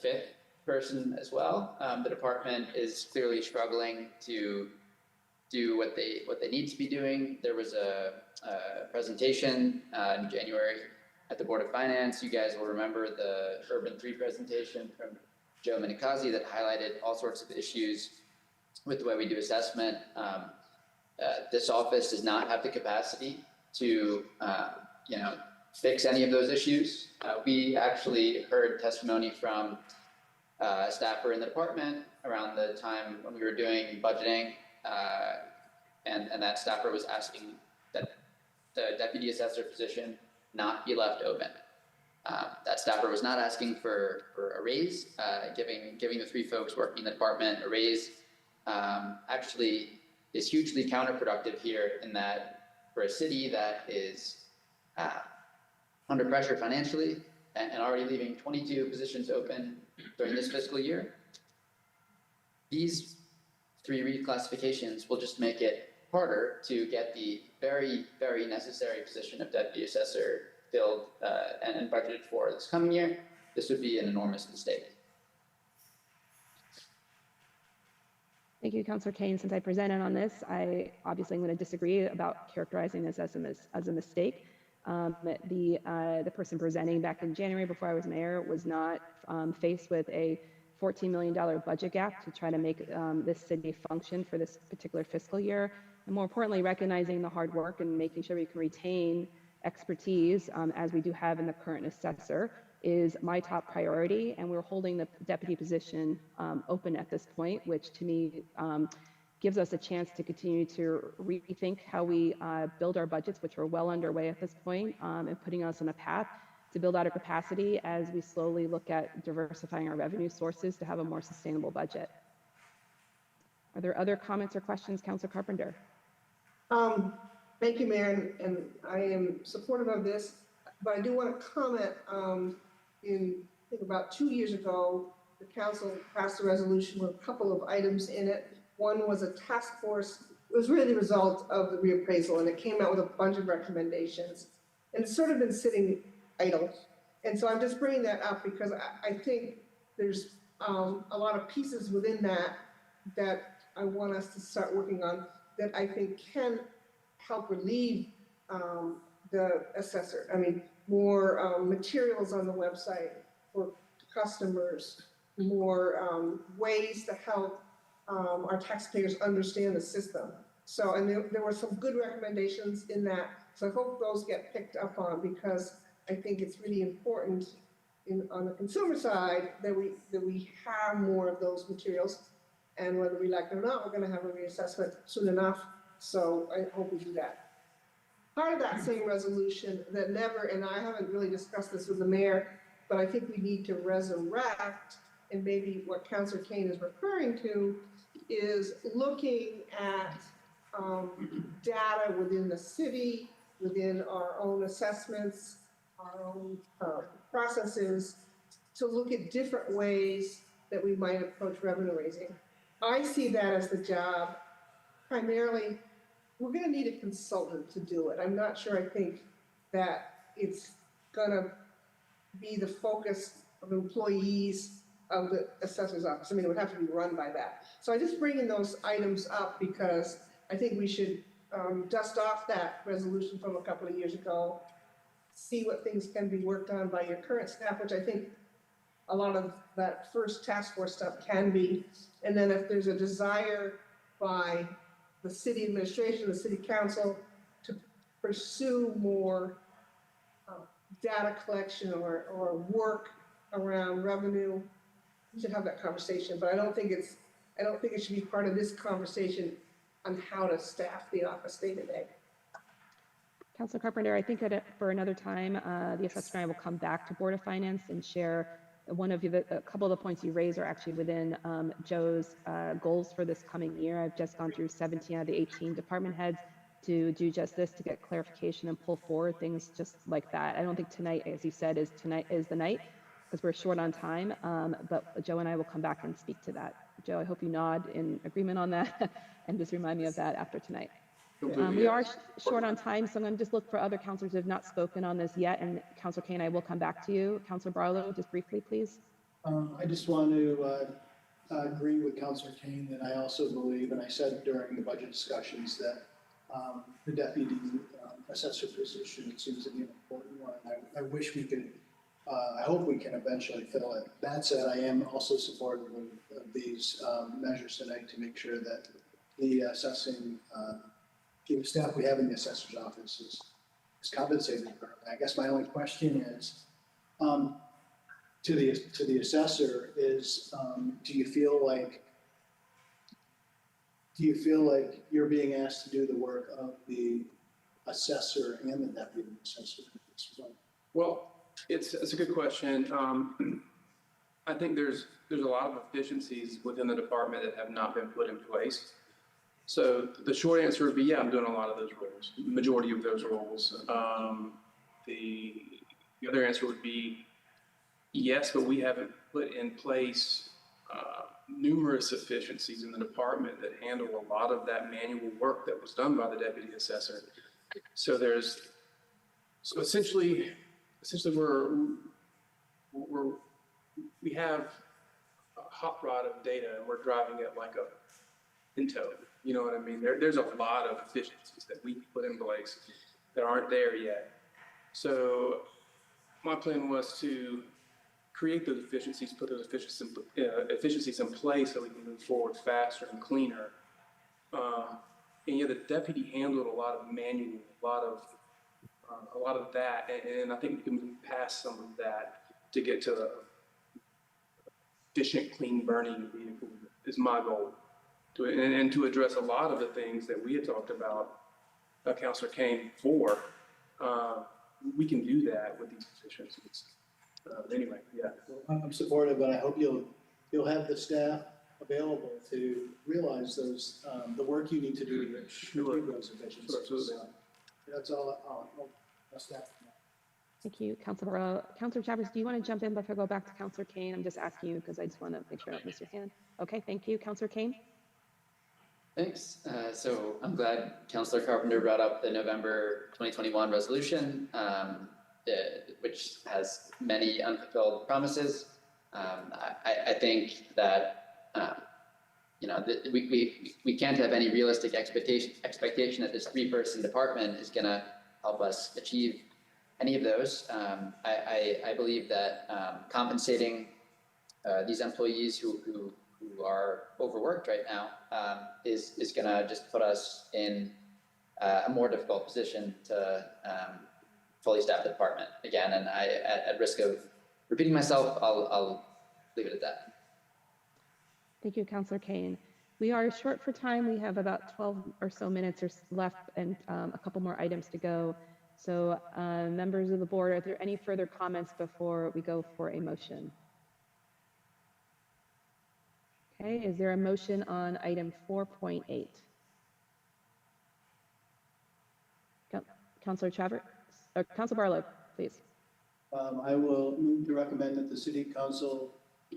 fifth person as well. The department is clearly struggling to do what they need to be doing. There was a presentation in January at the Board of Finance. You guys will remember the Urban 3 presentation from Joe Minicozzi that highlighted all sorts of issues with the way we do assessment. This office does not have the capacity to, fix any of those issues. We actually heard testimony from a staffer in the department around the time when we were doing budgeting, and that staffer was asking that the deputy assessor position not be left open. That staffer was not asking for a raise. Giving the 3 folks working in the department a raise actually is hugely counterproductive here, in that for a city that is under pressure financially and already leaving 22 positions open during this fiscal year, these 3 reclassifications will just make it harder to get the very, very necessary position of deputy assessor filled and budgeted for this coming year. This would be an enormous mistake. Thank you, Councillor Kane. Since I presented on this, I obviously am going to disagree about characterizing this as a mistake. The person presenting back in January, before I was mayor, was not faced with a $14 million budget gap to try to make this city function for this particular fiscal year. And more importantly, recognizing the hard work and making sure we can retain expertise, as we do have in the current assessor, is my top priority. And we're holding the deputy position open at this point, which to me gives us a chance to continue to rethink how we build our budgets, which are well underway at this point, and putting us on a path to build out our capacity as we slowly look at diversifying our revenue sources to have a more sustainable budget. Are there other comments or questions, Councilor Carpenter? Thank you, Mayor, and I am supportive of this, but I do want to comment. I think about 2 years ago, the council passed a resolution with a couple of items in it. One was a task force. It was really the result of the reappraisal, and it came out with a bunch of recommendations, and it's sort of been sitting idle. And so I'm just bringing that up because I think there's a lot of pieces within that I want us to start working on that I think can help relieve the assessor. I mean, more materials on the website for customers, more ways to help our taxpayers understand the system. So, and there were some good recommendations in that. So I hope those get picked up on, because I think it's really important on the consumer side that we have more of those materials. And whether we like it or not, we're going to have a reassessment soon enough. So I hope we do that. Part of that same resolution that never, and I haven't really discussed this with the mayor, but I think we need to resurrect, and maybe what Councillor Kane is referring to, is looking at data within the city, within our own assessments, our own processes, to look at different ways that we might approach revenue raising. I see that as the job. Primarily, we're going to need a consultant to do it. I'm not sure I think that it's going to be the focus of employees of the assessor's office. I mean, it would have to be run by that. So I just bring in those items up because I think we should dust off that resolution from a couple of years ago, see what things can be worked on by your current staff, which I think a lot of that first task force stuff can be. And then if there's a desire by the city administration, the city council to pursue more data collection or work around revenue, we should have that conversation. But I don't think it should be part of this conversation on how to staff the office day to day. Councilor Carpenter, I think for another time, the assessor and I will come back to Board of Finance and share a couple of the points you raised are actually within Joe's goals for this coming year. I've just gone through 17 out of the 18 department heads to do just this, to get clarification and pull forward things just like that. I don't think tonight, as you said, is the night because we're short on time, but Joe and I will come back and speak to that. Joe, I hope you nod in agreement on that and just remind me of that after tonight. We are short on time, so I'm going to just look for other councilors who have not spoken on this yet. And Councilor Kane, I will come back to you. Councilor Barlow, just briefly, please. I just want to agree with Councilor Kane that I also believe, and I said during the budget discussions, that the deputy assessor position seems to be an important one. I wish we could, I hope we can eventually fill it. That said, I am also supportive of these measures tonight to make sure that the assessing the staff we have in the assessor's office is compensated. I guess my only question is, to the assessor is, do you feel like you're being asked to do the work of the assessor and the deputy assessor? Well, it's a good question. I think there's a lot of efficiencies within the department that have not been put in place. So the short answer would be, yeah, I'm doing a lot of those roles, majority of those roles. The other answer would be, yes, but we haven't put in place numerous efficiencies in the department that handle a lot of that manual work that was done by the deputy assessor. So essentially we have a hot rod of data and we're driving it like a Pinto. You know what I mean? There's a lot of efficiencies that we put in place that aren't there yet. So my plan was to create those efficiencies, put those efficiencies in place so we can move forward faster and cleaner. And yeah, the deputy handled a lot of manual, a lot of that, and I think we can move past some of that to get to the efficient, clean burning vehicle is my goal. And to address a lot of the things that we had talked about, Councilor Kane, before, we can do that with these efficiencies. Anyway, yeah. I'm supportive, but I hope you'll have the staff available to realize those the work you need to do to achieve those efficiencies. Sure, absolutely. So that's all. I'll staff. Thank you, Councilor Barlow. Councilor Chavez, do you want to jump in before I go back to Councilor Kane? I'm just asking you because I just want to make sure I don't miss your hand. Okay, thank you. Councilor Kane? Thanks. So I'm glad Councilor Carpenter brought up the November 2021 resolution, which has many unfulfilled promises. I think that we can't have any realistic expectation that this 3-person department is going to help us achieve any of those. I believe that compensating these employees who are overworked right now is going to just put us in a more difficult position to fully staff the department again. And at risk of repeating myself, I'll leave it at that. Thank you, Councilor Kane. We are short for time. We have about 12 or so minutes left and a couple more items to go. So members of the board, are there any further comments before we go for a motion? Okay, is there a motion on item 4.8? Councilor Chavez, or Councilor Barlow, please. I will move to recommend that the City Council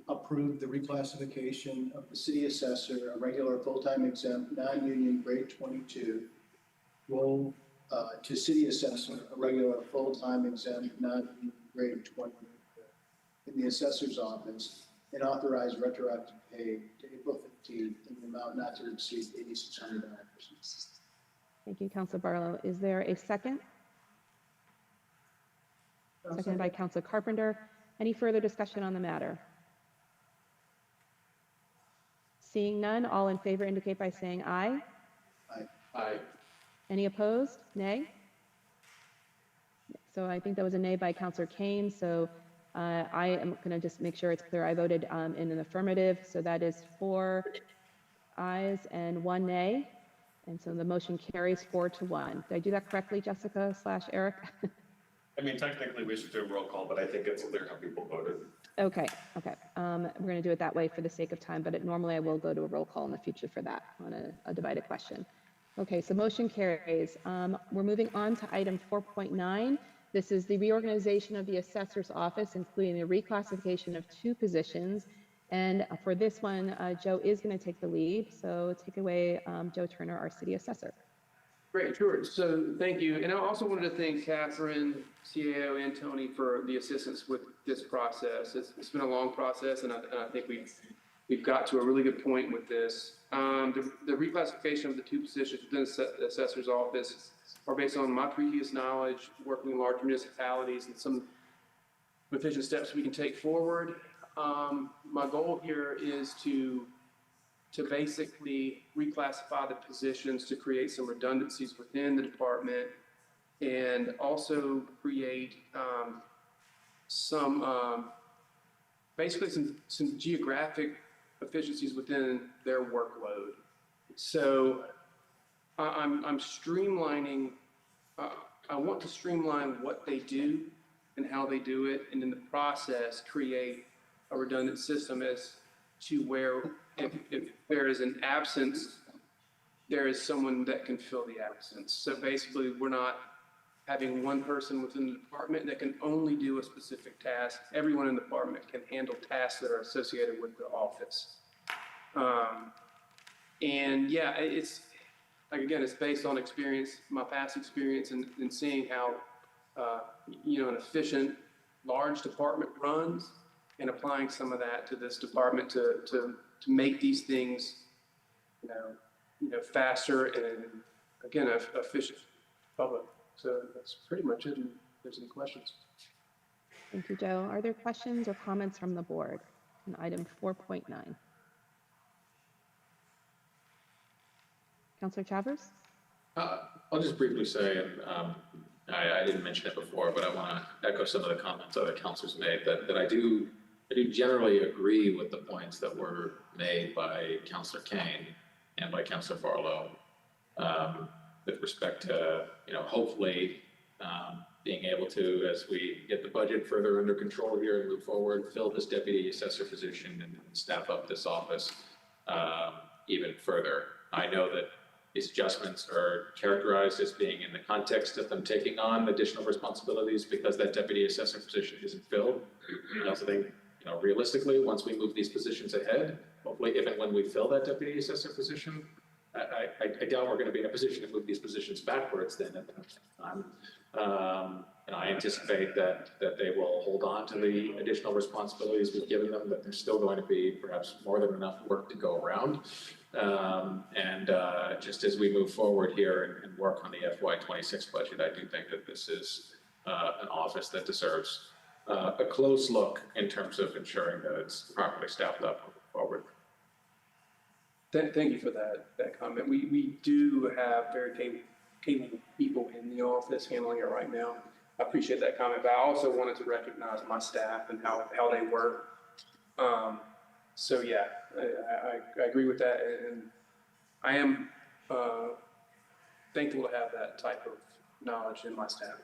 approve the reclassification of the city assessor, a regular full-time exempt, non-union grade 22 role to city assessor, a regular full-time exempt, non-union grade 20 in in the assessor's office and authorize retroactive pay to April 15th in the amount not to exceed $8,600. Thank you, Council Barlow. Is there a second? Seconded by Council Carpenter. Any further discussion on the matter? Seeing none, all in favor indicate by saying aye. Aye. Any opposed? Nay? So I think that was a nay by Councilor Kane. So I am going to just make sure it's clear. I voted in an affirmative. So that is 4 ayes and 1 nay. And so the motion carries 4-1. Did I do that correctly, Jessica / Eric? I mean, technically, we should do a roll call, but I think it's clear how people voted. Okay. We're going to do it that way for the sake of time, but normally I will go to a roll call in the future for that on a divided question. Okay, so motion carries. We're moving on to item 4.9. This is the reorganization of the assessor's office, including the reclassification of 2 positions. And for this one, Joe is going to take the lead. So take it away, Joe Turner, our city assessor. Great, sure. So thank you. And I also wanted to thank Catherine, CAO, and Tony for the assistance with this process. It's been a long process, and I think we've got to a really good point with this. The reclassification of the 2 positions within the assessor's office are based on my previous knowledge, working in large municipalities, and some efficient steps we can take forward. My goal here is to basically reclassify the positions to create some redundancies within the department and also create basically some geographic efficiencies within their workload. So I'm streamlining, I want to streamline what they do and how they do it, and in the process create a redundant system as to where if there is an absence, there is someone that can fill the absence. So basically, we're not having one person within the department that can only do a specific task. Everyone in the department can handle tasks that are associated with the office. And yeah, it's like, again, it's based on experience, my past experience, and seeing how, an efficient, large department runs, and applying some of that to this department to make these things, faster and, again, efficient public. So that's pretty much it. If there's any questions. Thank you, Joe. Are there questions or comments from the board on item 4.9? Councilor Chavez? I'll just briefly say, and I didn't mention it before, but I want to echo some of the comments other councilors made, that I do generally agree with the points that were made by Councilor Kane and by Councilor Barlow with respect to, hopefully being able to, as we get the budget further under control here and move forward, fill this deputy assessor position and staff up this office even further. I know that these adjustments are characterized as being in the context of them taking on additional responsibilities because that deputy assessor position isn't filled. I also think, realistically, once we move these positions ahead, hopefully, if and when we fill that deputy assessor position, I doubt we're going to be in a position to move these positions backwards then at that time. And I anticipate that they will hold on to the additional responsibilities we've given them, but there's still going to be perhaps more than enough work to go around. Just as we move forward here and work on the FY26 budget, I do think that this is an office that deserves a close look in terms of ensuring that it's properly staffed up moving forward. Thank you for that comment. We do have very capable people in the office handling it right now. I appreciate that comment, but I also wanted to recognize my staff and how they work. So yeah, I agree with that, and I am thankful to have that type of knowledge in my staff.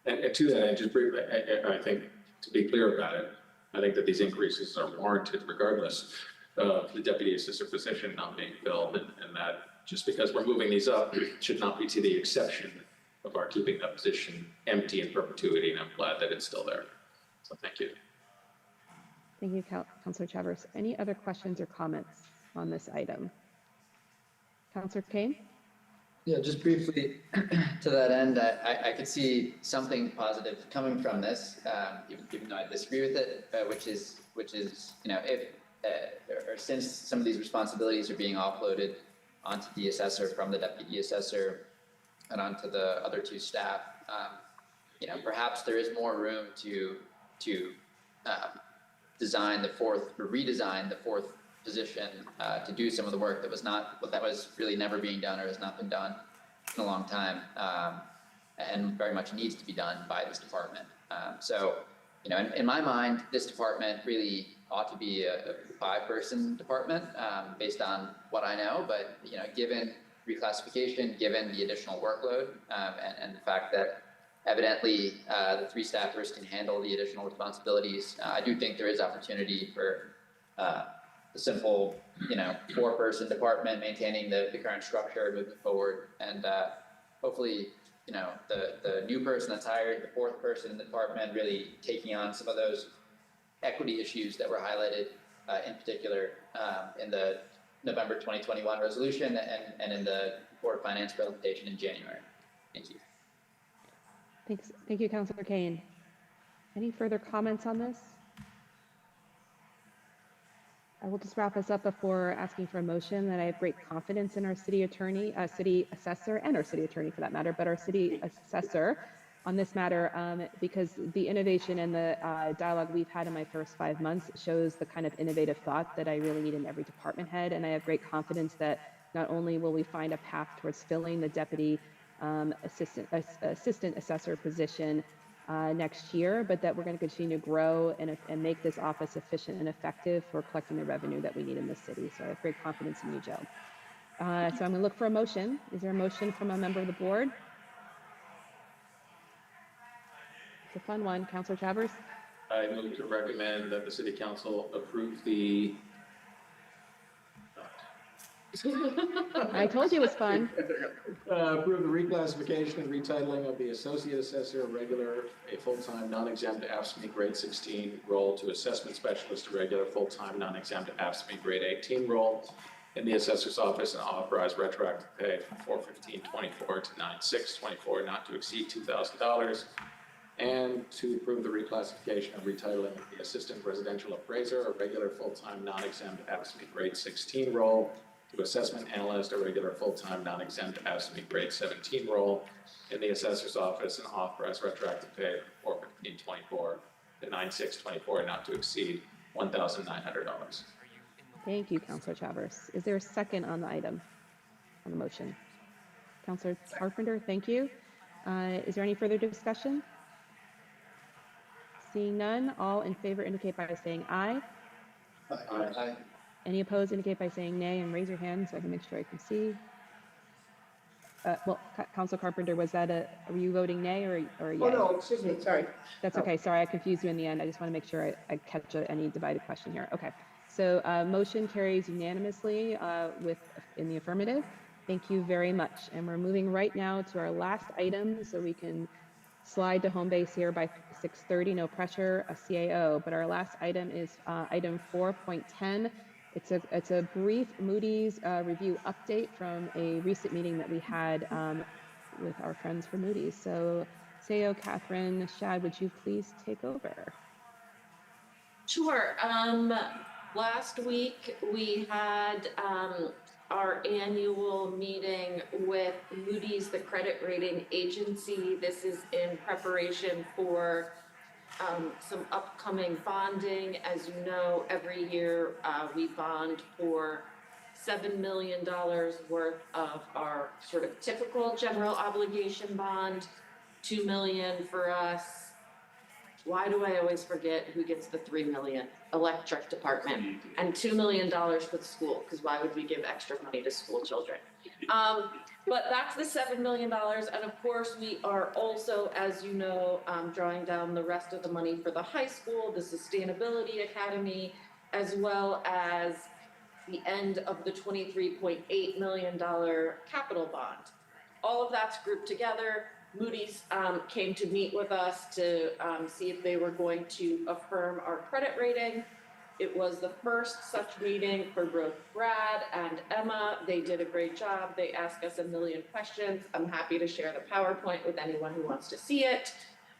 And to that end, just briefly, I think to be clear about it, I think that these increases are warranted regardless of the deputy assessor position not being filled, and that just because we're moving these up should not be to the exception of our keeping that position empty in perpetuity, and I'm glad that it's still there. So thank you. Thank you, Councilor Chavez. Any other questions or comments on this item? Councilor Kane? Yeah, just briefly to that end, I could see something positive coming from this, even though I disagree with it, which is, you know, if, or since some of these responsibilities are being offloaded onto the assessor from the deputy assessor and onto the other two staff, you know, perhaps there is more room to design the fourth, or redesign the fourth position to do some of the work that was really never being done or has not been done in a long time, and very much needs to be done by this department. So, you know, in my mind, this department really ought to be a 5-person department based on what I know, but, you know, given reclassification, given the additional workload, and the fact that evidently the 3 staffers can handle the additional responsibilities, I do think there is opportunity for a simple, you know, 4-person department maintaining the current structure moving forward, and hopefully, you know, the new person that's hired, the 4th person in the department, really taking on some of those equity issues that were highlighted in particular in the November 2021 resolution and in the Board of Finance presentation in January. Thank you. Thanks. Thank you, Councilor Kane. Any further comments on this? I will just wrap us up before asking for a motion that I have great confidence in our city attorney, city assessor, and our city attorney for that matter, but our city assessor on this matter, because the innovation and the dialogue we've had in my first 5 months shows the kind of innovative thought that I really need in every department head. And I have great confidence that not only will we find a path towards filling the deputy assistant assessor position next year, but that we're going to continue to grow and make this office efficient and effective for collecting the revenue that we need in this city. So I have great confidence in you, Joe. So I'm going to look for a motion. Is there a motion from a member of the board? It's a fun one. Councilor Travers? I move to recommend that the city council approve the I told you it was fun. Approve the reclassification and retitling of the associate assessor, regular, a full-time, non-exempt AFSCME grade 16 role to assessment specialist, a regular, full-time, non-exempt AFSCME grade 18 role in the assessor's office, and authorize retroactive pay from 4/15/24 to 9/6/24, not to exceed $2,000. And to approve the reclassification and retitling of the assistant residential appraiser, a regular, full-time, non-exempt AFSCME grade 16 role to assessment analyst, a regular, full-time, non-exempt AFSCME grade 17 role in the assessor's office, and authorize retroactive pay from 4/15/24 to 9/6/24, not to exceed $1,900. Thank you, Councilor Travers. Is there a second on the item, on the motion? Councilor Carpenter, thank you. Is there any further discussion? Seeing none, all in favor indicate by saying aye. Aye. Any opposed indicate by saying nay, and raise your hand so I can make sure I can see. Well, Councilor Carpenter, were you voting nay or yay? Oh, no, excuse me, sorry. That's okay. Sorry, I confused you in the end. I just want to make sure I catch any divided question here. Okay. So motion carries unanimously in the affirmative. Thank you very much. And we're moving right now to our last item so we can slide to home base here by 6:30, no pressure, a CAO. But our last item is item 4.10. It's a brief Moody's review update from a recent meeting that we had with our friends from Moody's. So CAO Catherine Shad, would you please take over? Sure. Last week we had our annual meeting with Moody's, the credit rating agency. This is in preparation for some upcoming bonding. As you know, every year we bond for $7 million worth of our sort of typical general obligation bond, $2 million for us. Why do I always forget who gets the $3 million? Electric department, and $2 million for the school, because why would we give extra money to school children? But that's the $7 million. And of course, we are also, as you know, drawing down the rest of the money for the high school, the Sustainability Academy, as well as the end of the $23.8 million capital bond. All of that's grouped together. Moody's came to meet with us to see if they were going to affirm our credit rating. It was the first such meeting for both Brad and Emma. They did a great job. They asked us a million questions. I'm happy to share the PowerPoint with anyone who wants to see it.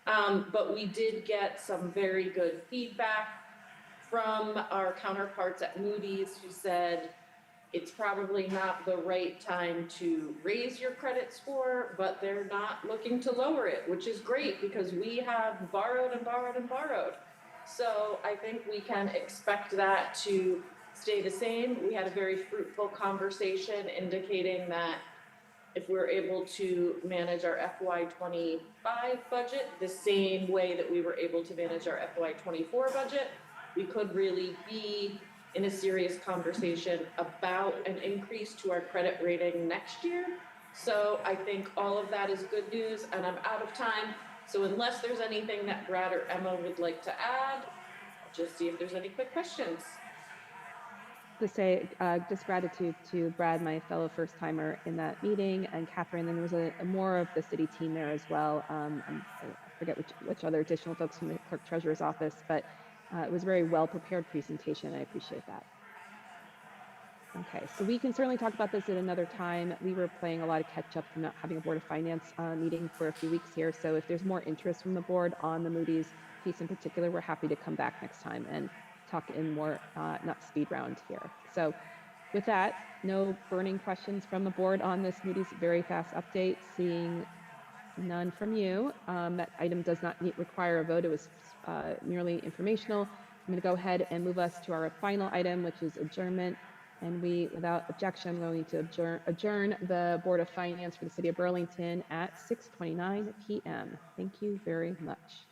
But we did get some very good feedback from our counterparts at Moody's, who said it's probably not the right time to raise your credit score, but they're not looking to lower it, which is great because we have borrowed and borrowed and borrowed. So I think we can expect that to stay the same. We had a very fruitful conversation indicating that if we're able to manage our FY25 budget the same way that we were able to manage our FY24 budget, we could really be in a serious conversation about an increase to our credit rating next year. So I think all of that is good news, and I'm out of time. So unless there's anything that Brad or Emma would like to add, I'll just see if there's any quick questions. To say just gratitude to Brad, my fellow first timer in that meeting, and Catherine. And there was a more of the city team there as well. I forget which other additional folks from the clerk treasurer's office, but it was a very well prepared presentation. I appreciate that. Okay, so we can certainly talk about this at another time. We were playing a lot of catch up from not having a Board of Finance meeting for a few weeks here. So if there's more interest from the board on the Moody's piece in particular, we're happy to come back next time and talk in more, not speed round here. So with that, no burning questions from the board on this Moody's very fast update. Seeing none from you. That item does not require a vote. It was merely informational. I'm going to go ahead and move us to our final item, which is adjournment. And we, without objection, I'm going to adjourn the Board of Finance for the City of Burlington at 6:29 p.m. Thank you very much.